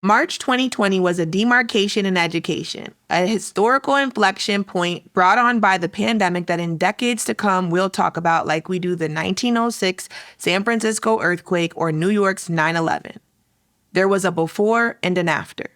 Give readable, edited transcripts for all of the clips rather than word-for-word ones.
March 2020 was a demarcation in education, a historical inflection point brought on by the pandemic that in decades to come we'll talk about like we do the 1906 San Francisco earthquake or New York's 9/11. There was a before and an after.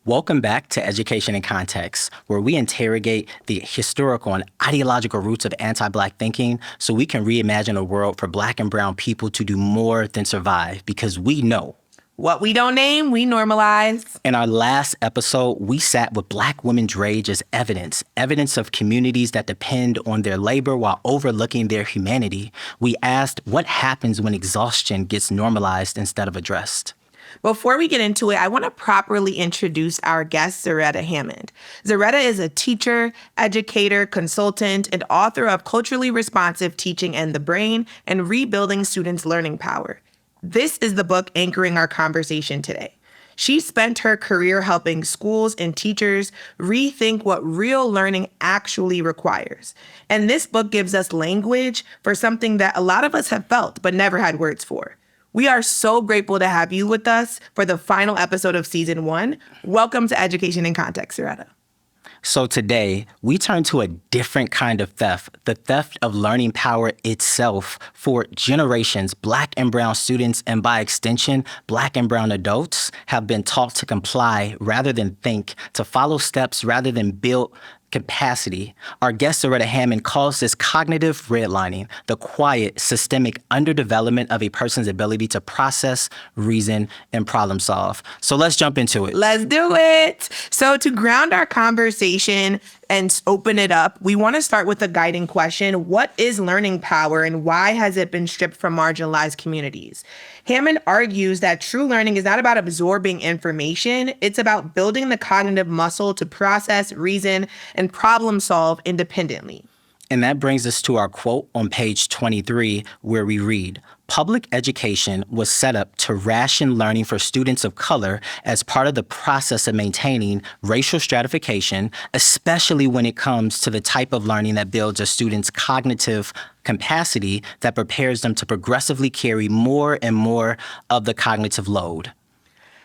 Welcome back to Education in Context, where we interrogate the historical and ideological roots of anti-Black thinking so we can reimagine a world for Black and Brown people to do more than survive, because we know what we don't name, we normalize. In our last episode, we sat with Black women's rage as evidence of communities that depend on their labor while overlooking their humanity. We asked what happens when exhaustion gets normalized instead of addressed. Before we get into it, I want to properly introduce our guest, Zaretta Hammond. Zaretta is a teacher, educator, consultant, and author of Culturally Responsive Teaching and the Brain and Rebuilding Students' Learning Power. This is the book anchoring our conversation today. She spent her career helping schools and teachers rethink what real learning actually requires. And this book gives us language for something that a lot of us have felt but never had words for. We are so grateful to have you with us for the final episode of Season 1. Welcome to Education in Context, Zaretta. So today, we turn to a different kind of theft, the theft of learning power itself. For generations, Black and Brown students, and by extension, Black and Brown adults, have been taught to comply rather than think, to follow steps rather than build capacity. Our guest, Zaretta Hammond, calls this cognitive redlining, the quiet, systemic underdevelopment of a person's ability to process, reason, and problem solve. So let's jump into it. Let's do it. So to ground our conversation and open it up, we want to start with a guiding question. What is learning power and why has it been stripped from marginalized communities? Hammond argues that true learning is not about absorbing information. It's about building the cognitive muscle to process, reason, and problem solve independently. And that brings us to our quote on page 23, where we read, "Public education was set up to ration learning for students of color as part of the process of maintaining racial stratification, especially when it comes to the type of learning that builds a student's cognitive capacity that prepares them to progressively carry more and more of the cognitive load."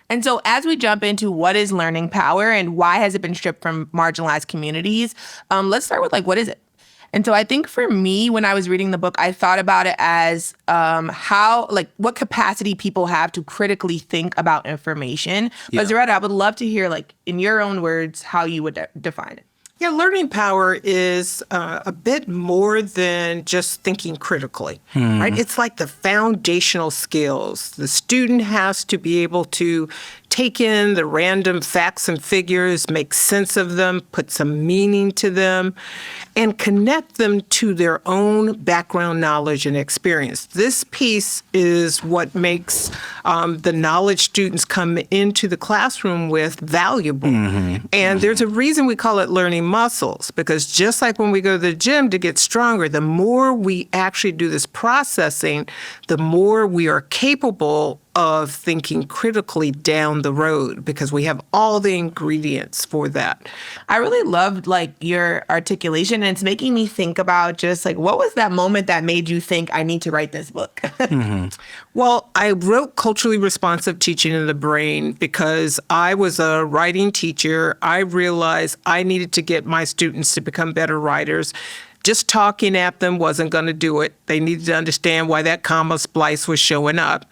And so as we jump into what is learning power and why has it been stripped from marginalized communities, let's start with what is it? And so I think for me, when I was reading the book, I thought about it as what capacity people have to critically think about information. Yeah. But Zaretta, I would love to hear, in your own words, how you would define it. Yeah, learning power is a bit more than just thinking critically, right? It's like the foundational skills. The student has to be able to take in the random facts and figures, make sense of them, put some meaning to them, and connect them to their own background knowledge and experience. This piece is what makes the knowledge students come into the classroom with valuable. And there's a reason we call it learning muscles, because just like when we go to the gym to get stronger, the more we actually do this processing, the more we are capable of thinking critically down the road, because we have all the ingredients for that. I really loved your articulation, and it's making me think about just what was that moment that made you think I need to write this book? Well, I wrote Culturally Responsive Teaching in the Brain because I was a writing teacher. I realized I needed to get my students to become better writers. Just talking at them wasn't going to do it. They needed to understand why that comma splice was showing up.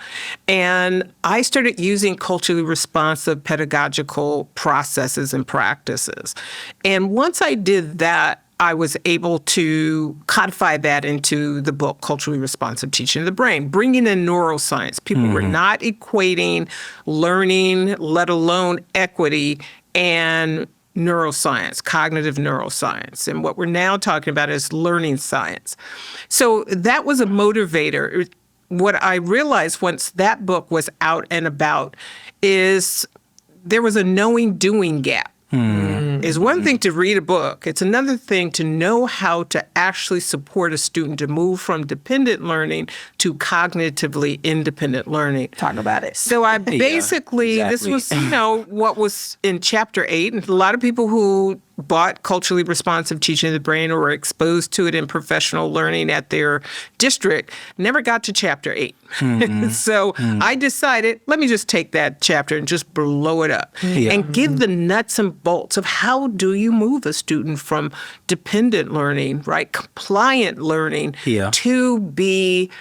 And I started using culturally responsive pedagogical processes and practices. And once I did that, I was able to codify that into the book, Culturally Responsive Teaching of the Brain, bringing in neuroscience. People were not equating learning, let alone equity, and neuroscience, cognitive neuroscience. And what we're now talking about is learning science. So that was a motivator. What I realized once that book was out and about is there was a knowing-doing gap. It's one thing to read a book. It's another thing to know how to actually support a student to move from dependent learning to cognitively independent learning. Talk about it. So I basically, this was, what was in chapter 8. And a lot of people who bought culturally responsive teaching of the brain or were exposed to it in professional learning at their district never got to chapter 8. So I decided, let me just take that chapter and just blow it up and give the nuts and bolts of how do you move a student from dependent learning, right, compliant learning, to be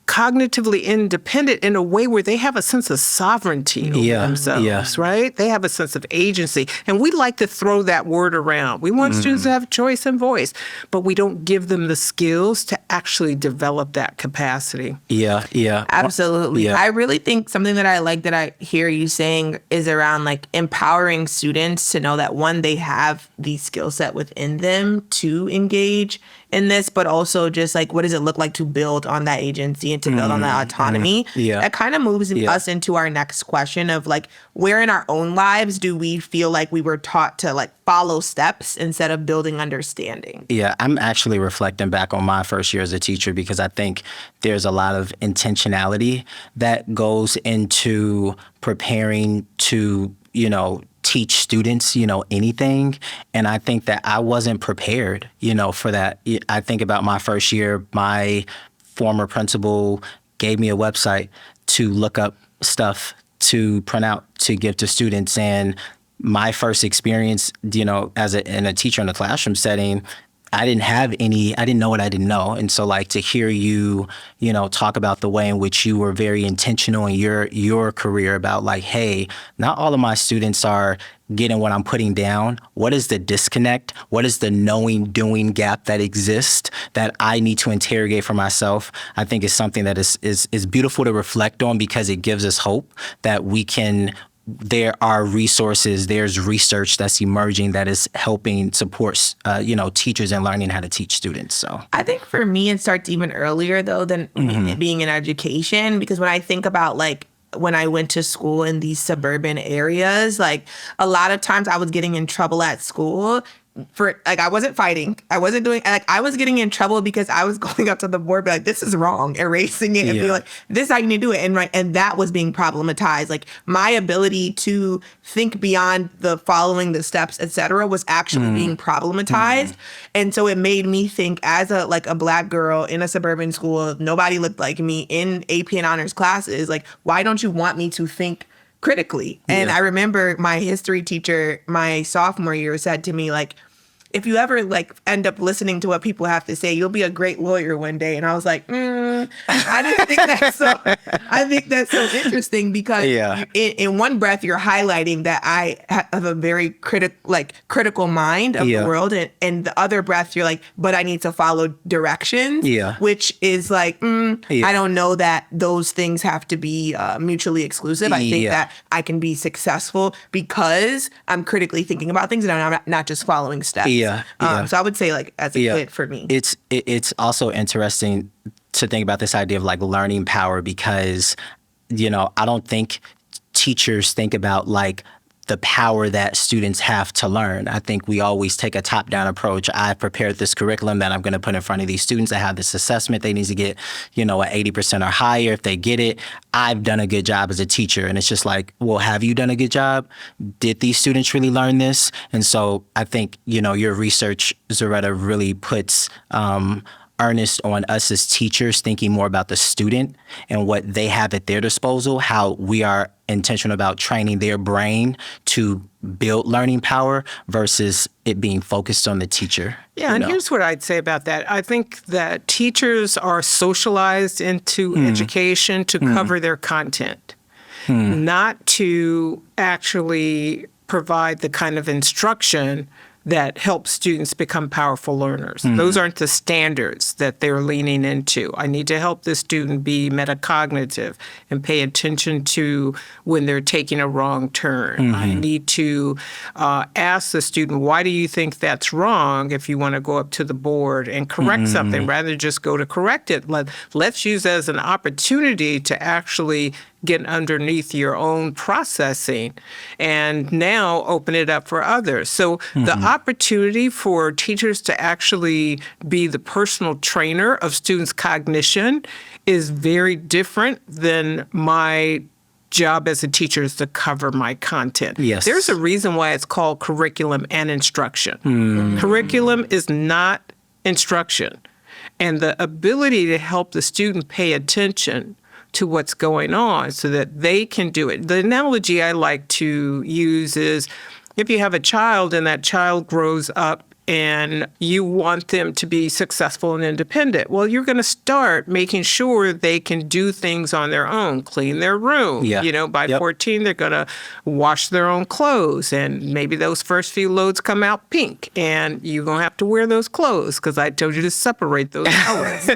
cognitively independent in a way where they have a sense of sovereignty over themselves, right? They have a sense of agency. And we like to throw that word around. We want students to have choice and voice, but we don't give them the skills to actually develop that capacity. Absolutely. Yeah. I really think something that I like that I hear you saying is around like empowering students to know that one, they have the skill set within them to engage in this, but also just like, what does it look like to build on that agency and to build on that autonomy? That kind of moves us into our next question of like, where in our own lives do we feel like we were taught to like follow steps instead of building understanding? Yeah, I'm actually reflecting back on my first year as a teacher because I think there's a lot of intentionality that goes into preparing to, teach students, anything. And I think that I wasn't prepared, for that. I think about my first year, my former principal gave me a website to look up stuff to print out to give to students. And my first experience, as a teacher in a classroom setting, I didn't know what I didn't know. And so like to hear you, talk about the way in which you were very intentional in your career about like, hey, not all of my students are getting what I'm putting down. What is the disconnect? What is the knowing doing gap that exists that I need to interrogate for myself? I think is something that is beautiful to reflect on because it gives us hope that there are resources, there's research that's emerging that is helping support, teachers in learning how to teach students. So I think for me, it starts even earlier though than being in education, because when I think about like when I went to school in these suburban areas, like a lot of times I was getting in trouble at school for like, I wasn't fighting. I wasn't doing like, I was getting in trouble because I was going up to the board, be like, this is wrong, erasing it and be like, this is how you need to do it. And that was being problematized. Like my ability to think beyond the following the steps, et cetera, was actually being problematized. And so it made me think as a Black girl in a suburban school, nobody looked like me in AP and honors classes. Like, why don't you want me to think critically? And I remember my history teacher, my sophomore year, said to me, like, if you ever end up listening to what people have to say, you'll be a great lawyer one day. And I was like, I didn't think that's so. I think that's so interesting because in one breath you're highlighting that I have a very critical mind of the world, and the other breath you're like, but I need to follow directions. Which is like, I don't know that those things have to be mutually exclusive. I think that I can be successful because I'm critically thinking about things and I'm not just following steps. So I would say as a kid for me. It's also interesting to think about this idea of learning power because, I don't think teachers think about the power that students have to learn. I think we always take a top-down approach. I've prepared this curriculum that I'm going to put in front of these students. I have this assessment. They need to get, an 80% or higher. If they get it, I've done a good job as a teacher. And it's just like, well, have you done a good job? Did these students really learn this? And so I think, your research, Zaretta, really puts earnest on us as teachers thinking more about the student and what they have at their disposal, how we are intentional about training their brain to build learning power versus it being focused on the teacher. Yeah, and here's what I'd say about that. I think that teachers are socialized into education to cover their content, not to actually provide the kind of instruction that helps students become powerful learners. Those aren't the standards that they're leaning into. I need to help the student be metacognitive and pay attention to when they're taking a wrong turn. I need to ask the student, why do you think that's wrong if you want to go up to the board and correct something rather than just go to correct it? Let's use it as an opportunity to actually get underneath your own processing and now open it up for others. So the opportunity for teachers to actually be the personal trainer of students' cognition is very different than my job as a teacher is to cover my content. Yes. There's a reason why it's called curriculum and instruction. Curriculum is not instruction. And the ability to help the student pay attention to what's going on so that they can do it. The analogy I like to use is if you have a child and that child grows up and you want them to be successful and independent, well, you're going to start making sure they can do things on their own, clean their room. Yeah. You know, by 14, they're going to wash their own clothes. And maybe those first few loads come out pink. And you're going to have to wear those clothes because I told you to separate those colors.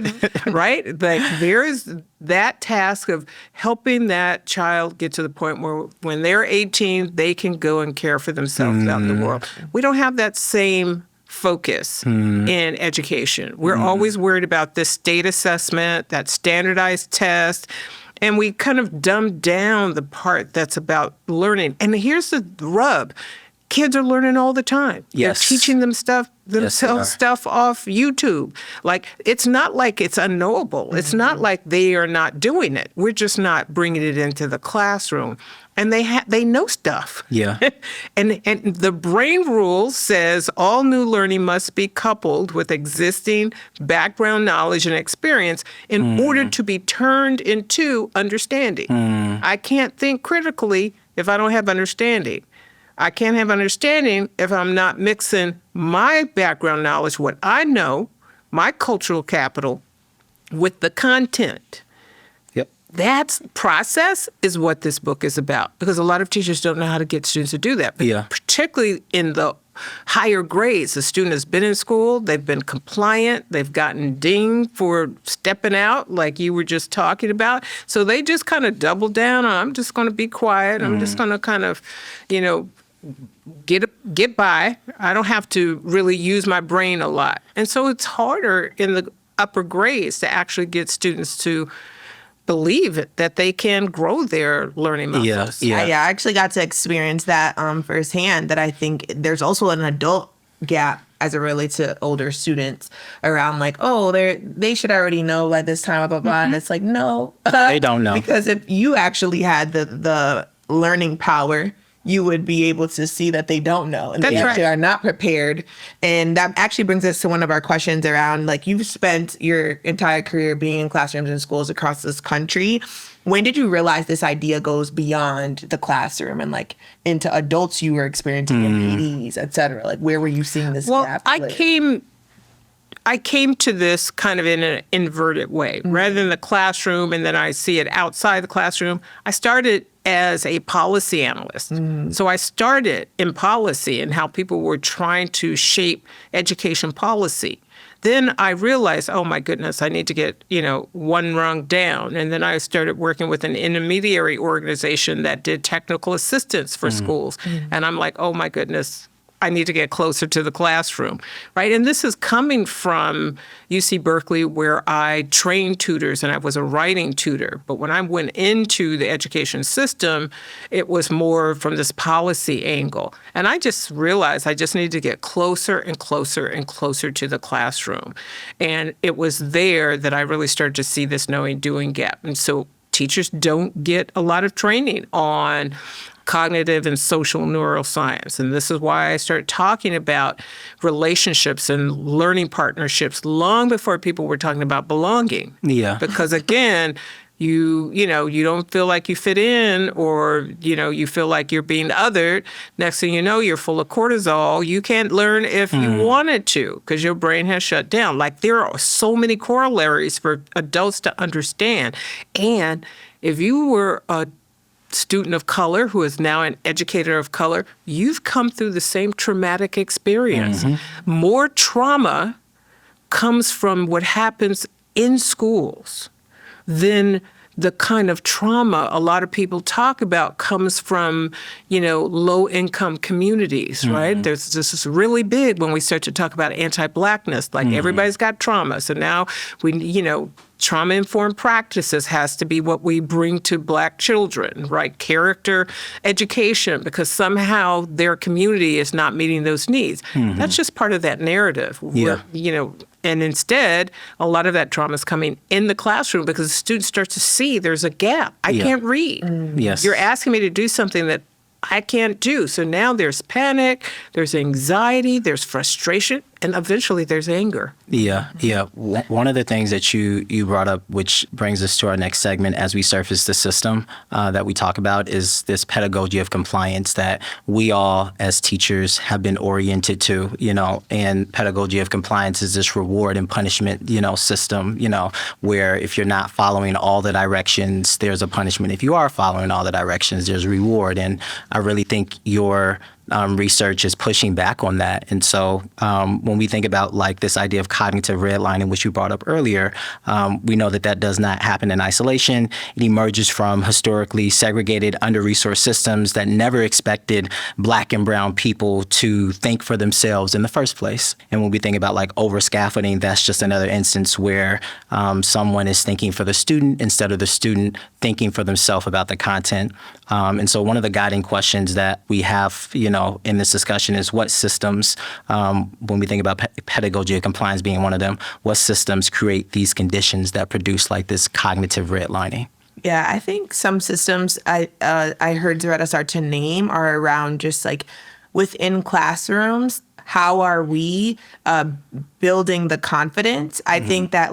Right? Like there is that task of helping that child get to the point where when they're 18, they can go and care for themselves out in the world. We don't have that same focus in education. We're always worried about this state assessment, that standardized test, and we kind of dumb down the part that's about learning. And here's the rub. Kids are learning all the time. Yes. They're teaching themselves stuff off YouTube. Like, it's not like it's unknowable. It's not like they are not doing it. We're just not bringing it into the classroom. And they know stuff. Yeah. and the brain rule says all new learning must be coupled with existing background knowledge and experience in order to be turned into understanding. I can't think critically if I don't have understanding. I can't have understanding if I'm not mixing my background knowledge, what I know, my cultural capital, with the content. Yep. That process is what this book is about, because a lot of teachers don't know how to get students to do that. But particularly in the higher grades, the student has been in school, they've been compliant, they've gotten dinged for stepping out like you were just talking about. So they just kind of double down on, I'm just going to be quiet. I'm just going to kind of, get by. I don't have to really use my brain a lot. And so it's harder in the upper grades to actually get students to believe it, that they can grow their learning muscles. I actually got to experience that firsthand, that I think there's also an adult gap as it relates to older students around like, oh, they should already know by this time, blah, blah, blah. And it's like, no. They don't know. Because if you actually had the learning power, you would be able to see that they don't know and they actually are not prepared. And that actually brings us to one of our questions around, like, you've spent your entire career being in classrooms and schools across this country. When did you realize this idea goes beyond the classroom and like into adults you were experiencing in PDs, et cetera? Like, where were you seeing this gap? I came to this kind of in an inverted way. Rather than the classroom and then I see it outside the classroom, I started as a policy analyst. So I started in policy and how people were trying to shape education policy. Then I realized, oh my goodness, I need to get, one rung down. And then I started working with an intermediary organization that did technical assistance for schools. And I'm like, oh my goodness, I need to get closer to the classroom, right? And this is coming from UC Berkeley, where I trained tutors and I was a writing tutor. But when I went into the education system, it was more from this policy angle. And I just realized I just needed to get closer and closer and closer to the classroom. And it was there that I really started to see this knowing-doing gap. And so teachers don't get a lot of training on cognitive and social neuroscience. And this is why I started talking about relationships and learning partnerships long before people were talking about belonging. Yeah. Because again, you don't feel like you fit in, or, you feel like you're being othered. Next thing you know, you're full of cortisol. You can't learn if you wanted to because your brain has shut down. Like, there are so many corollaries for adults to understand. And if you were a student of color who is now an educator of color, you've come through the same traumatic experience. More trauma comes from what happens in schools than the kind of trauma a lot of people talk about comes from, low-income communities, right? This is really big when we start to talk about anti-Blackness. Like, everybody's got trauma. So now trauma-informed practices has to be what we bring to Black children, right? Character education, because somehow their community is not meeting those needs. That's just part of that narrative. Yeah. And instead, a lot of that trauma is coming in the classroom because the student starts to see there's a gap. I can't read. Yes. You're asking me to do something that I can't do. So now there's panic, there's anxiety, there's frustration, and eventually there's anger. Yeah. One of the things that you brought up, which brings us to our next segment as we surface the system that we talk about, is this pedagogy of compliance that we all as teachers have been oriented to, and pedagogy of compliance is this reward and punishment, system, where if you're not following all the directions, there's a punishment. If you are following all the directions, there's a reward. And I really think your research is pushing back on that. And so when we think about like this idea of cognitive redlining, which you brought up earlier, we know that does not happen in isolation. It emerges from historically segregated, under-resourced systems that never expected Black and brown people to think for themselves in the first place. And when we think about like over-scaffolding, that's just another instance where someone is thinking for the student instead of the student thinking for themselves about the content. And so one of the guiding questions that we have, in this discussion is what systems, when we think about pedagogy of compliance being one of them, what systems create these conditions that produce like this cognitive redlining? Yeah, I think some systems I heard Zaretta start to name are around just like within classrooms. How are we building the confidence? I think that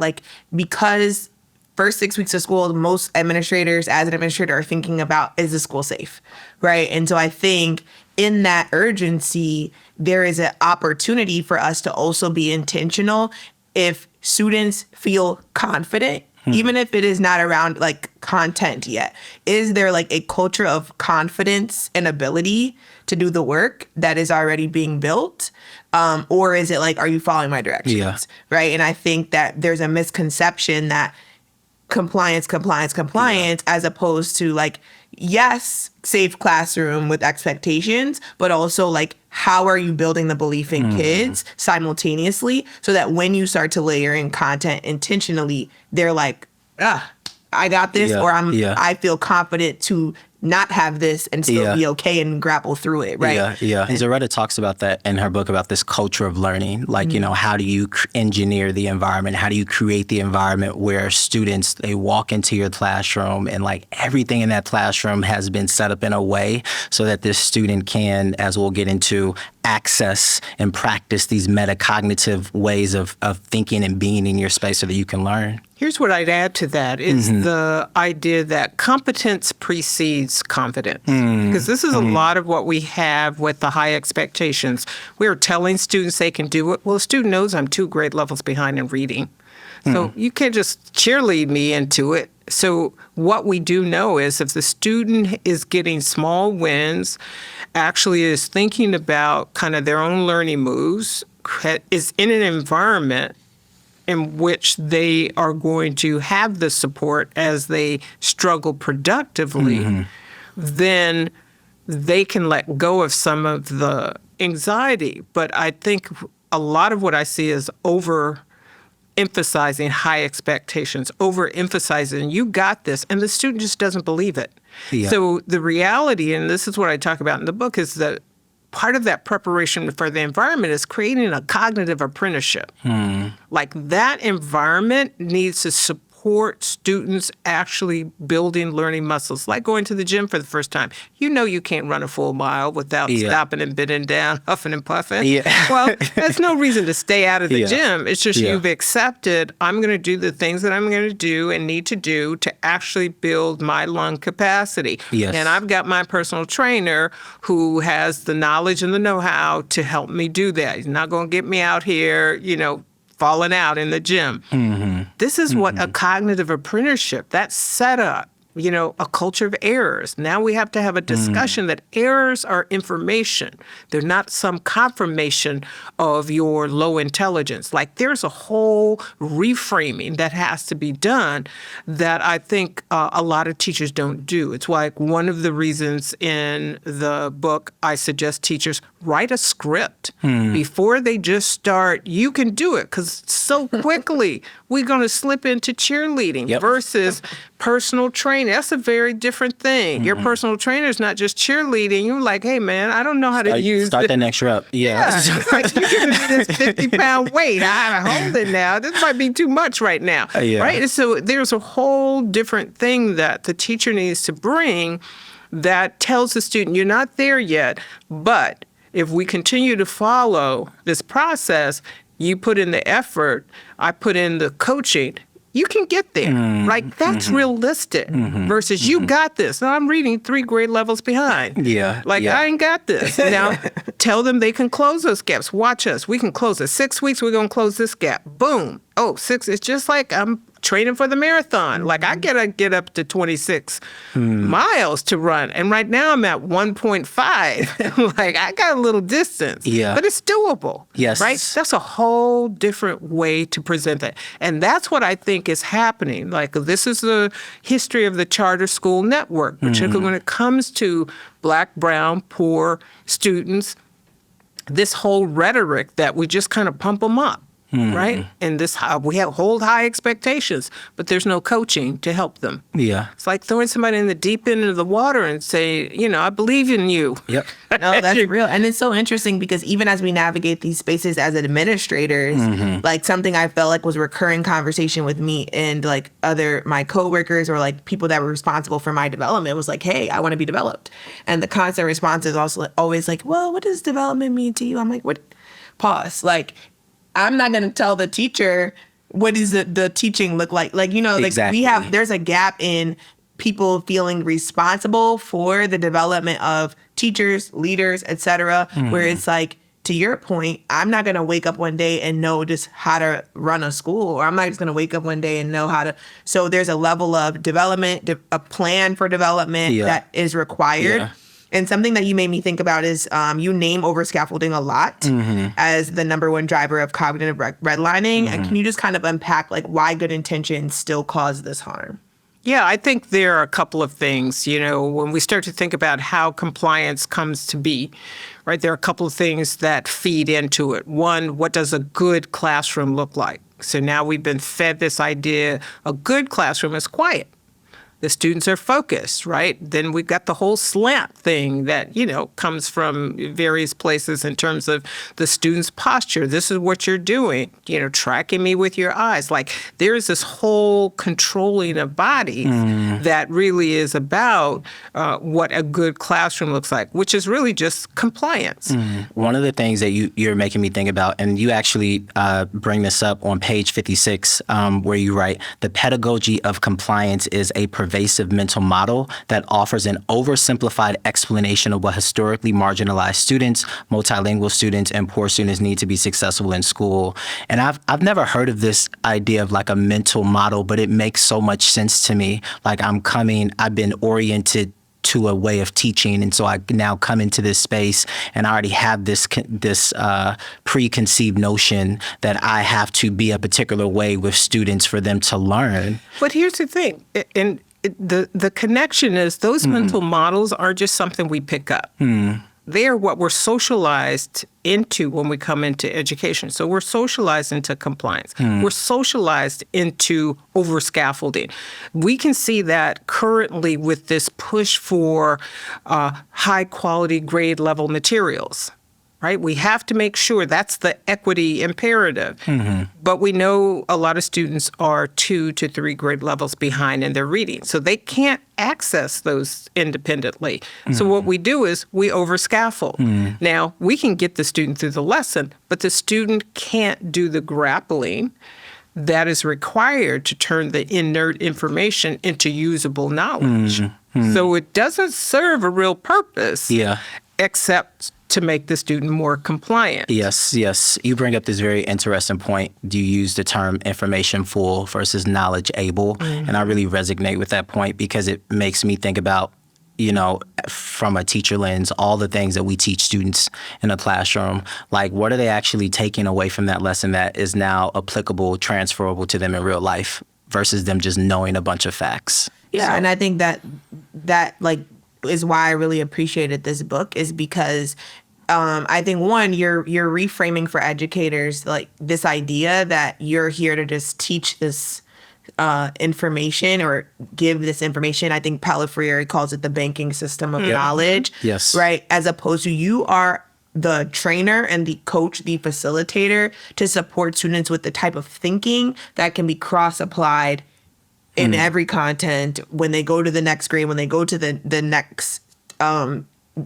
because first 6 weeks of school, most administrators as an administrator are thinking about, is the school safe, right? And so I think in that urgency, there is an opportunity for us to also be intentional if students feel confident, even if it is not around content yet. Is there a culture of confidence and ability to do the work that is already being built? Or is it are you following my directions? Yeah. Right. And I think that there's a misconception that compliance, as opposed to yes, safe classroom with expectations, but also how are you building the belief in kids simultaneously so that when you start to layer in content intentionally, they're I got this, or I feel confident to not have this and still be okay and grapple through it, right? Yeah. And Zaretta talks about that in her book about this culture of learning. How do you engineer the environment? How do you create the environment where students, they walk into your classroom and everything in that classroom has been set up in a way so that this student can, as we'll get into, access and practice these metacognitive ways of thinking and being in your space so that you can learn. Here's what I'd add to that is the idea that competence precedes confidence. Because this is a lot of what we have with the high expectations. We're telling students they can do it. Well, a student knows I'm 2 grade levels behind in reading. So you can't just cheerlead me into it. So what we do know is if the student is getting small wins, actually is thinking about kind of their own learning moves, is in an environment in which they are going to have the support as they struggle productively, then they can let go of some of the anxiety. But I think a lot of what I see is overemphasizing high expectations, overemphasizing you got this, and the student just doesn't believe it. Yeah. So the reality, and this is what I talk about in the book, is that part of that preparation for the environment is creating a cognitive apprenticeship. That environment needs to support students actually building learning muscles, like going to the gym for the first time. You can't run a full mile without stopping and bending down, huffing and puffing. Well, there's no reason to stay out of the gym. It's just you've accepted, I'm going to do the things that I'm going to do and need to do to actually build my lung capacity. And I've got my personal trainer who has the knowledge and the know-how to help me do that. He's not going to get me out here, falling out in the gym. This is what a cognitive apprenticeship, that's set up. A culture of errors. Now we have to have a discussion that errors are information. They're not some confirmation of your low intelligence. There's a whole reframing that has to be done that I think a lot of teachers don't do. It's one of the reasons in the book I suggest teachers write a script before they just start. You can do it because so quickly we're going to slip into cheerleading versus personal training. trainer, that's a very different thing. Your personal trainer is not just cheerleading. You're like, hey, man, I don't know how to use Start the next rep. Yeah. It's like, you're giving me this 50-pound weight. I hold it now. This might be too much right now. Yeah. Right? And so there's a whole different thing that the teacher needs to bring that tells the student, you're not there yet, but if we continue to follow this process, you put in the effort, I put in the coaching, you can get there. Like, that's realistic versus you got this. Now, I'm reading 3 grade levels behind. Yeah. Like, I ain't got this. Now, tell them they can close those gaps. Watch us. We can close it. 6 weeks, we're going to close this gap. Boom. Oh, 6. It's just like I'm training for the marathon. Like, I gotta get up to 26 miles to run. And right now I'm at 1.5. Like, I got a little distance. Yeah. But it's doable. Yes. Right? That's a whole different way to present that. And that's what I think is happening. Like, this is the history of the charter school network, particularly when it comes to Black, brown, poor students, this whole rhetoric that we just kind of pump them up. Right? And we hold high expectations, but there's no coaching to help them. Yeah. It's like throwing somebody in the deep end of the water and say, I believe in you. Yep. No, that's real. And it's so interesting because even as we navigate these spaces as administrators, like something I felt like was a recurring conversation with me and like my coworkers or like people that were responsible for my development was like, hey, I want to be developed. And the constant response is also always like, well, what does development mean to you? I'm like, what? Pause. Like, I'm not going to tell the teacher what does the teaching look like. Like, Exactly. there's a gap in people feeling responsible for the development of teachers, leaders, et cetera, where it's like, to your point, I'm not going to wake up one day and know just how to run a school, or I'm not just going to wake up one day and know how to. So there's a level of development, a plan for development that is required. Yeah. And something that you made me think about is you name over-scaffolding a lot as the number one driver of cognitive redlining. And can you just kind of unpack like why good intentions still cause this harm? Yeah, I think there are a couple of things. When we start to think about how compliance comes to be, right, there are a couple of things that feed into it. One, what does a good classroom look like? So now we've been fed this idea, a good classroom is quiet. The students are focused, right? Then we've got the whole slant thing that, comes from various places in terms of the student's posture. This is what you're doing, tracking me with your eyes. Like, there's this whole controlling of bodies that really is about what a good classroom looks like, which is really just compliance. One of the things that you're making me think about, and you actually bring this up on page 56, where you write, the pedagogy of compliance is a pervasive mental model that offers an oversimplified explanation of what historically marginalized students, multilingual students, and poor students need to be successful in school. And I've never heard of this idea of like a mental model, but it makes so much sense to me. Like, I've been oriented to a way of teaching, and so I now come into this space and I already have this preconceived notion that I have to be a particular way with students for them to learn. But here's the thing, and the connection is those mental models are just something we pick up. They are what we're socialized into when we come into education. So we're socialized into compliance. We're socialized into over-scaffolding. We can see that currently with this push for high-quality grade-level materials. Right? We have to make sure that's the equity imperative. But we know a lot of students are 2 to 3 grade levels behind in their reading. So they can't access those independently. So what we do is we over-scaffold. Now, we can get the student through the lesson, but the student can't do the grappling that is required to turn the inert information into usable knowledge. So it doesn't serve a real purpose except to make the student more compliant. Yes. You bring up this very interesting point. Do you use the term information full versus knowledge able? And I really resonate with that point because it makes me think about, from a teacher lens, all the things that we teach students in a classroom. Like, what are they actually taking away from that lesson that is now applicable, transferable to them in real life versus them just knowing a bunch of facts? Yeah, and I think that like is why I really appreciated this book is because I think one, you're reframing for educators like this idea that you're here to just teach this information or give this information. I think Paulo Freire calls it the banking system of knowledge. Yes. Right. As opposed to you are the trainer and the coach, the facilitator to support students with the type of thinking that can be cross-applied in every content when they go to the next grade, when they go to the next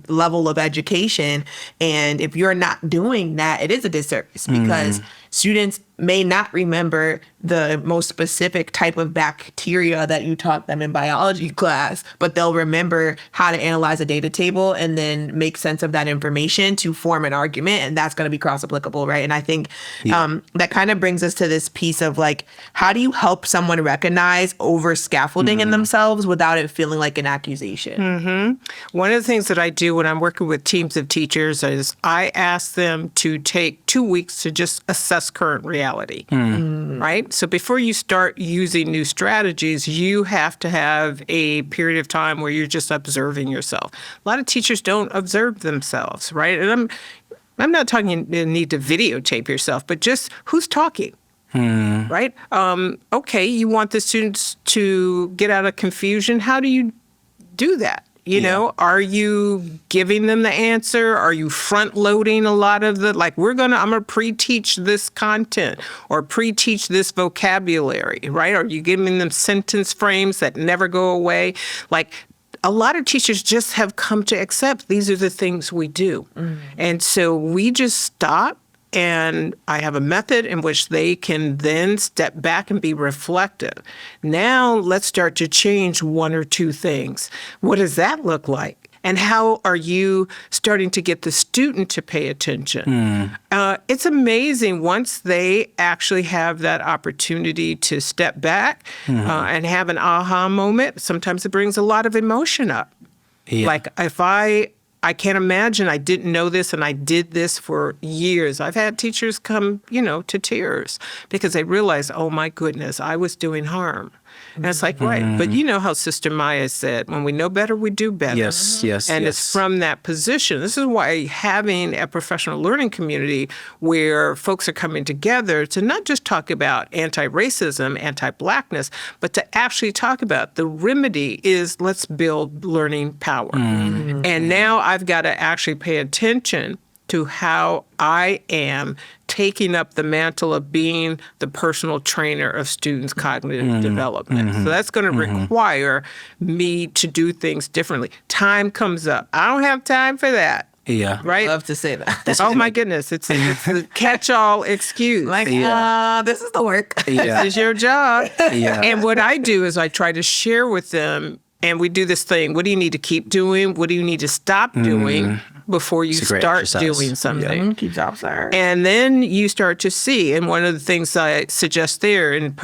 level of education. And if you're not doing that, it is a disservice because students may not remember the most specific type of bacteria that you taught them in biology class, but they'll remember how to analyze a data table and then make sense of that information to form an argument. And that's going to be cross-applicable, right? And I think that kind of brings us to this piece of like, how do you help someone recognize over scaffolding in themselves without it feeling like an accusation? One of the things that I do when I'm working with teams of teachers is I ask them to take 2 weeks to just assess current reality, right? So before you start using new strategies, you have to have a period of time where you're just observing yourself. A lot of teachers don't observe themselves, right? And I'm not talking you need to videotape yourself, but just who's talking. Right? Okay, you want the students to get out of confusion. How do you do that? You know, are you giving them the answer? Are you front loading a lot of the, like, I'm going to pre-teach this content or pre-teach this vocabulary, right? Are you giving them sentence frames that never go away? Like, a lot of teachers just have come to accept these are the things we do. And so we just stop. And I have a method in which they can then step back and be reflective. Now let's start to change one or two things. What does that look like? And how are you starting to get the student to pay attention? It's amazing once they actually have that opportunity to step back and have an aha moment. Sometimes it brings a lot of emotion up. Like if I can't imagine I didn't know this and I did this for years. I've had teachers come, to tears because they realize, oh my goodness, I was doing harm. And it's like, right. But you know how Sister Maya said, when we know better, we do better. Yes. And it's from that position. This is why having a professional learning community where folks are coming together to not just talk about anti-racism, anti-Blackness, but to actually talk about the remedy is let's build learning power. And now I've got to actually pay attention to how I am taking up the mantle of being the personal trainer of students' cognitive development. So that's going to require me to do things differently. Time comes up. I don't have time for that. Yeah. Right? Love to say that. Oh, my goodness. It's a catch-all excuse. Like, this is the work. This is your job. Yeah. And what I do is I try to share with them, and we do this thing. What do you need to keep doing? What do you need to stop doing before you start doing something? Keep job, sir. And then you start to see, and one of the things I suggest there in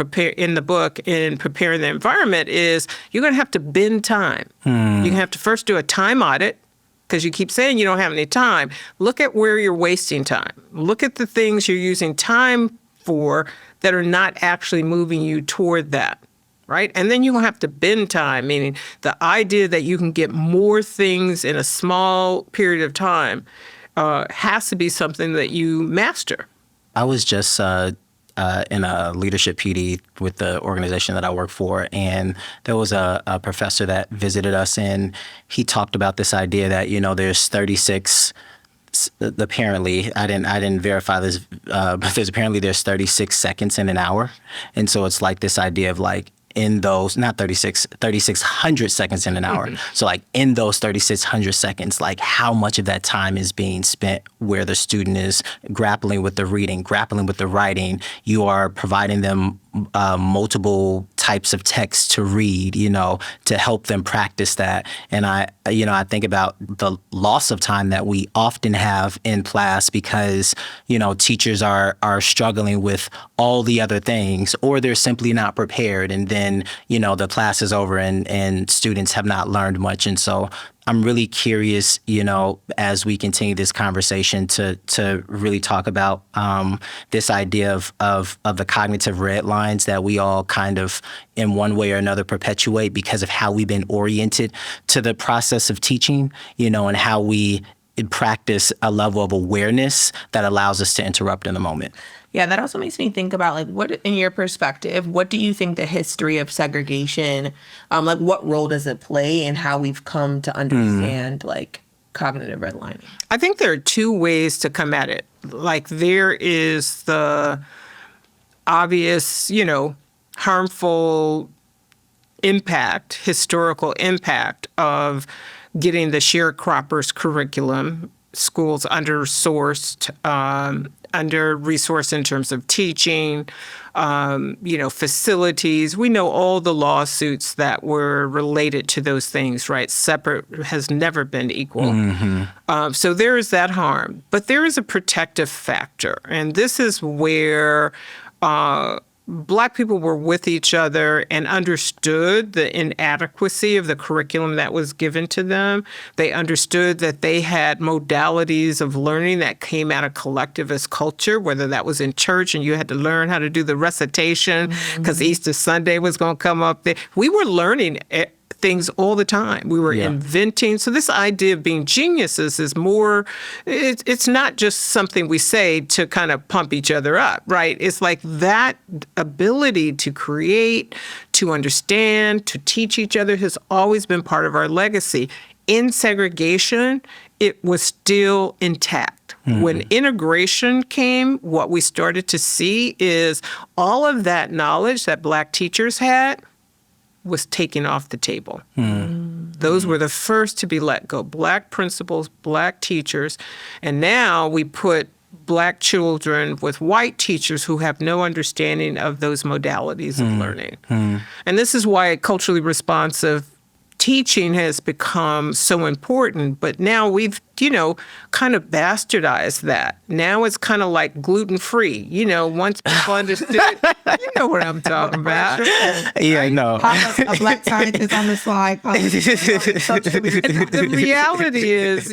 the book in preparing the environment is you're going to have to bend time. You're going to have to first do a time audit because you keep saying you don't have any time. Look at where you're wasting time. Look at the things you're using time for that are not actually moving you toward that. Right? And then you're going to have to bend time, meaning the idea that you can get more things in a small period of time has to be something that you master. I was just in a leadership PD with the organization that I work for, and there was a professor that visited us, and he talked about this idea that, there's 36 apparently, I didn't verify this, but there's 36 seconds in an hour. And so it's like this idea of like, in those, not 3,600 seconds in an hour. So like in those 3,600 seconds, like how much of that time is being spent where the student is grappling with the reading, grappling with the writing. You are providing them multiple types of text to read, to help them practice that. And I think about the loss of time that we often have in class because, teachers are struggling with all the other things, or they're simply not prepared. And then, the class is over and students have not learned much. And so I'm really curious, as we continue this conversation to really talk about this idea of the cognitive red lines that we all kind of in one way or another perpetuate because of how we've been oriented to the process of teaching, and how we practice a level of awareness that allows us to interrupt in the moment. Yeah, that also makes me think about like what, in your perspective, what do you think the history of segregation, like what role does it play in how we've come to understand like cognitive redlining? I think there are two ways to come at it. Like there is the obvious, harmful impact, historical impact of getting the sharecroppers curriculum, schools under-sourced, under-resourced in terms of teaching, facilities. We know all the lawsuits that were related to those things, right? Separate has never been equal. So there is that harm. But there is a protective factor. And this is where Black people were with each other and understood the inadequacy of the curriculum that was given to them. They understood that they had modalities of learning that came out of collectivist culture, whether that was in church and you had to learn how to do the recitation because Easter Sunday was going to come up there. We were learning things all the time. We were inventing. So this idea of being geniuses is more, it's not just something we say to kind of pump each other up, right? It's like that ability to create, to understand, to teach each other has always been part of our legacy. In segregation, it was still intact. When integration came, what we started to see is all of that knowledge that Black teachers had was taken off the table. Those were the first to be let go. Black principals, Black teachers. And now we put Black children with white teachers who have no understanding of those modalities of learning. And this is why culturally responsive teaching has become so important. But now we've, kind of bastardized that. Now it's kind of like gluten-free. Once people understood, you know what I'm talking about. Yeah, I know. A Black scientist on the slide. The reality is,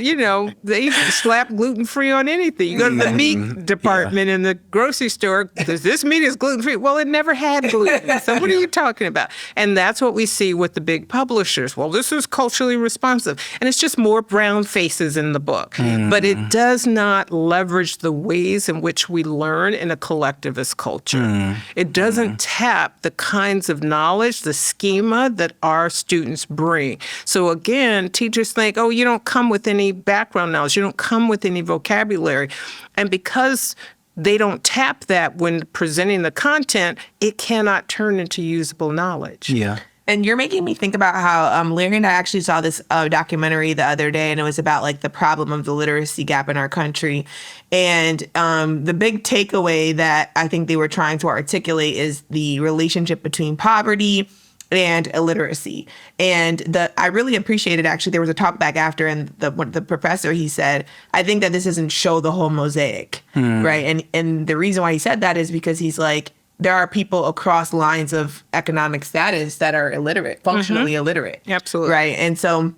they slap gluten-free on anything. You go to the meat department in the grocery store, because this meat is gluten-free. Well, it never had gluten. So what are you talking about? And that's what we see with the big publishers. Well, this is culturally responsive. And it's just more brown faces in the book. But it does not leverage the ways in which we learn in a collectivist culture. It doesn't tap the kinds of knowledge, the schema that our students bring. So again, teachers think, oh, you don't come with any background knowledge. You don't come with any vocabulary. And because they don't tap that when presenting the content, it cannot turn into usable knowledge. Yeah. And you're making me think about how Larry and I actually saw this documentary the other day, and it was about like the problem of the literacy gap in our country. And the big takeaway that I think they were trying to articulate is the relationship between poverty and illiteracy. And I really appreciated, actually, there was a talk back after, and the professor, he said, I think that this doesn't show the whole mosaic, right? And the reason why he said that is because he's like, there are people across lines of economic status that are illiterate, functionally illiterate. Absolutely. Right. And so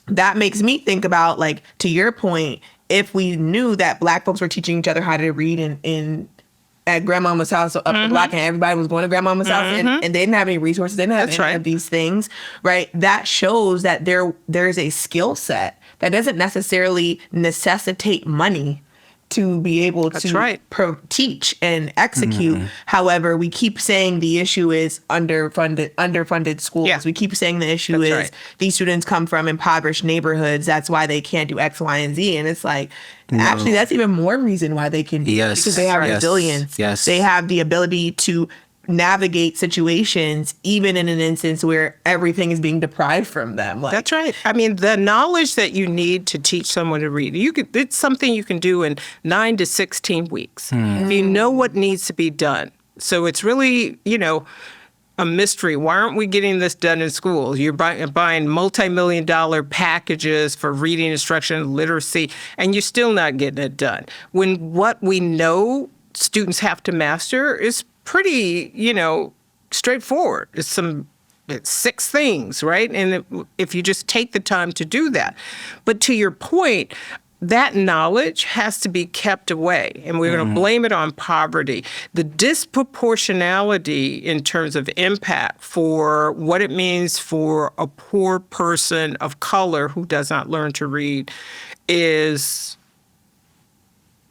that makes me think about, like, to your point, if we knew that Black folks were teaching each other how to read at grandmama's house up the block, and everybody was going to grandmama's house, and they didn't have any resources, they didn't have any of these things, right? That shows that there's a skill set that doesn't necessarily necessitate money to be able to teach and execute. However, we keep saying the issue is underfunded schools. Yeah. We keep saying the issue is these students come from impoverished neighborhoods. That's why they can't do X, Y, and Z. And it's like, actually, that's even more reason why they can do it, because they have resilience. Yes. They have the ability to navigate situations, even in an instance where everything is being deprived from them. That's right. I mean, the knowledge that you need to teach someone to read, it's something you can do in 9 to 16 weeks. If you know what needs to be done. So it's really, a mystery. Why aren't we getting this done in schools? You're buying multi-million-dollar packages for reading instruction, literacy, and you're still not getting it done. When what we know students have to master is pretty, straightforward. It's 6 things, right? And if you just take the time to do that. But to your point, that knowledge has to be kept away, and we're going to blame it on poverty. The disproportionality in terms of impact for what it means for a poor person of color who does not learn to read is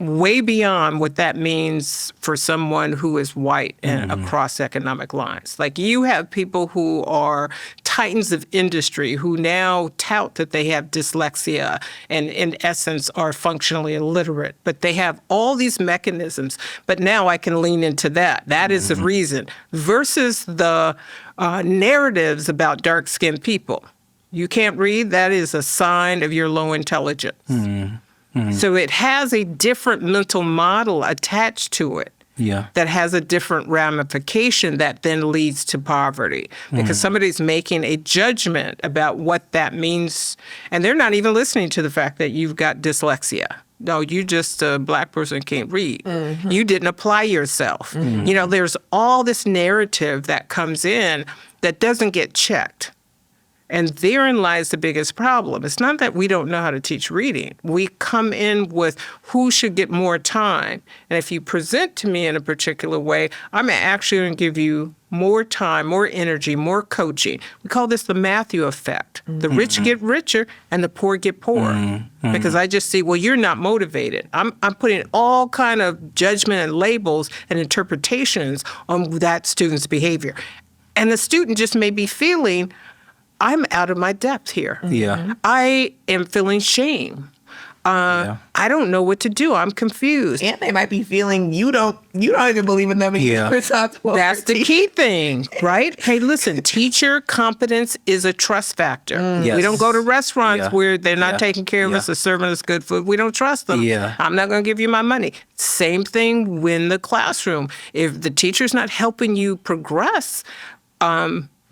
way beyond what that means for someone who is white and across economic lines. Like, you have people who are titans of industry who now tout that they have dyslexia and in essence are functionally illiterate, but they have all these mechanisms. But now I can lean into that. That is the reason versus the narratives about dark-skinned people. You can't read, that is a sign of your low intelligence. So it has a different mental model attached to it that has a different ramification that then leads to poverty. Because somebody's making a judgment about what that means, and they're not even listening to the fact that you've got dyslexia. No, you just a Black person can't read. You didn't apply yourself. You know, there's all this narrative that comes in that doesn't get checked. And therein lies the biggest problem. It's not that we don't know how to teach reading. We come in with who should get more time. And if you present to me in a particular way, I'm actually going to give you more time, more energy, more coaching. We call this the Matthew effect. The rich get richer and the poor get poorer. Because I just see, well, you're not motivated. I'm putting all kind of judgment and labels and interpretations on that student's behavior. And the student just may be feeling, I'm out of my depth here. I am feeling shame. I don't know what to do. I'm confused. And they might be feeling you don't even believe in them. That's the key thing, right? Hey, listen, teacher competence is a trust factor. We don't go to restaurants where they're not taking care of us or serving us good food. We don't trust them. I'm not going to give you my money. Same thing in the classroom. If the teacher's not helping you progress,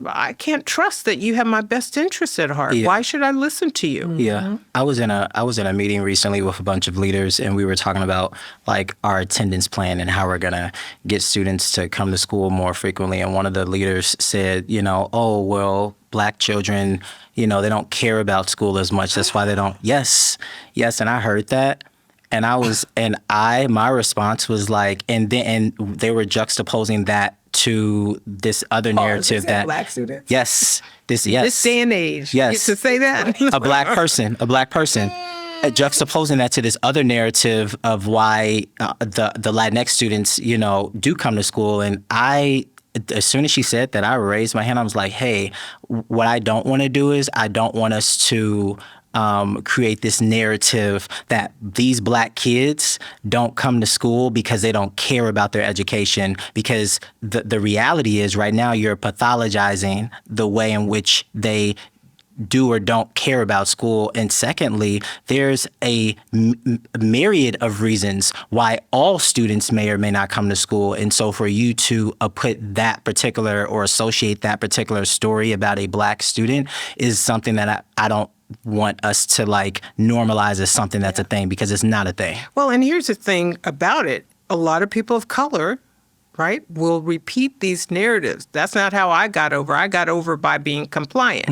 I can't trust that you have my best interest at heart. Why should I listen to you? I was in a meeting recently with a bunch of leaders, and we were talking about like our attendance plan and how we're gonna get students to come to school more frequently. And one of the leaders said, oh well, Black children, they don't care about school as much. That's why they don't. Yes, and I heard that. And my response was like, and they were juxtaposing that to this other narrative that Black students. This day and age. You get to say that. a black person, juxtaposing that to this other narrative of why the Latinx students, do come to school. And as soon as she said that, I raised my hand. I was like, hey, what I don't want to do is I don't want us to create this narrative that these Black kids don't come to school because they don't care about their education, because the reality is right now you're pathologizing the way in which they do or don't care about school. And secondly, there's a myriad of reasons why all students may or may not come to school. And so for you to put that particular or associate that particular story about a Black student is something that I don't want us to like normalize as something that's a thing, because it's not a thing. Well, and here's the thing about it. A lot of people of color, right, will repeat these narratives. That's not how I got over. I got over by being compliant.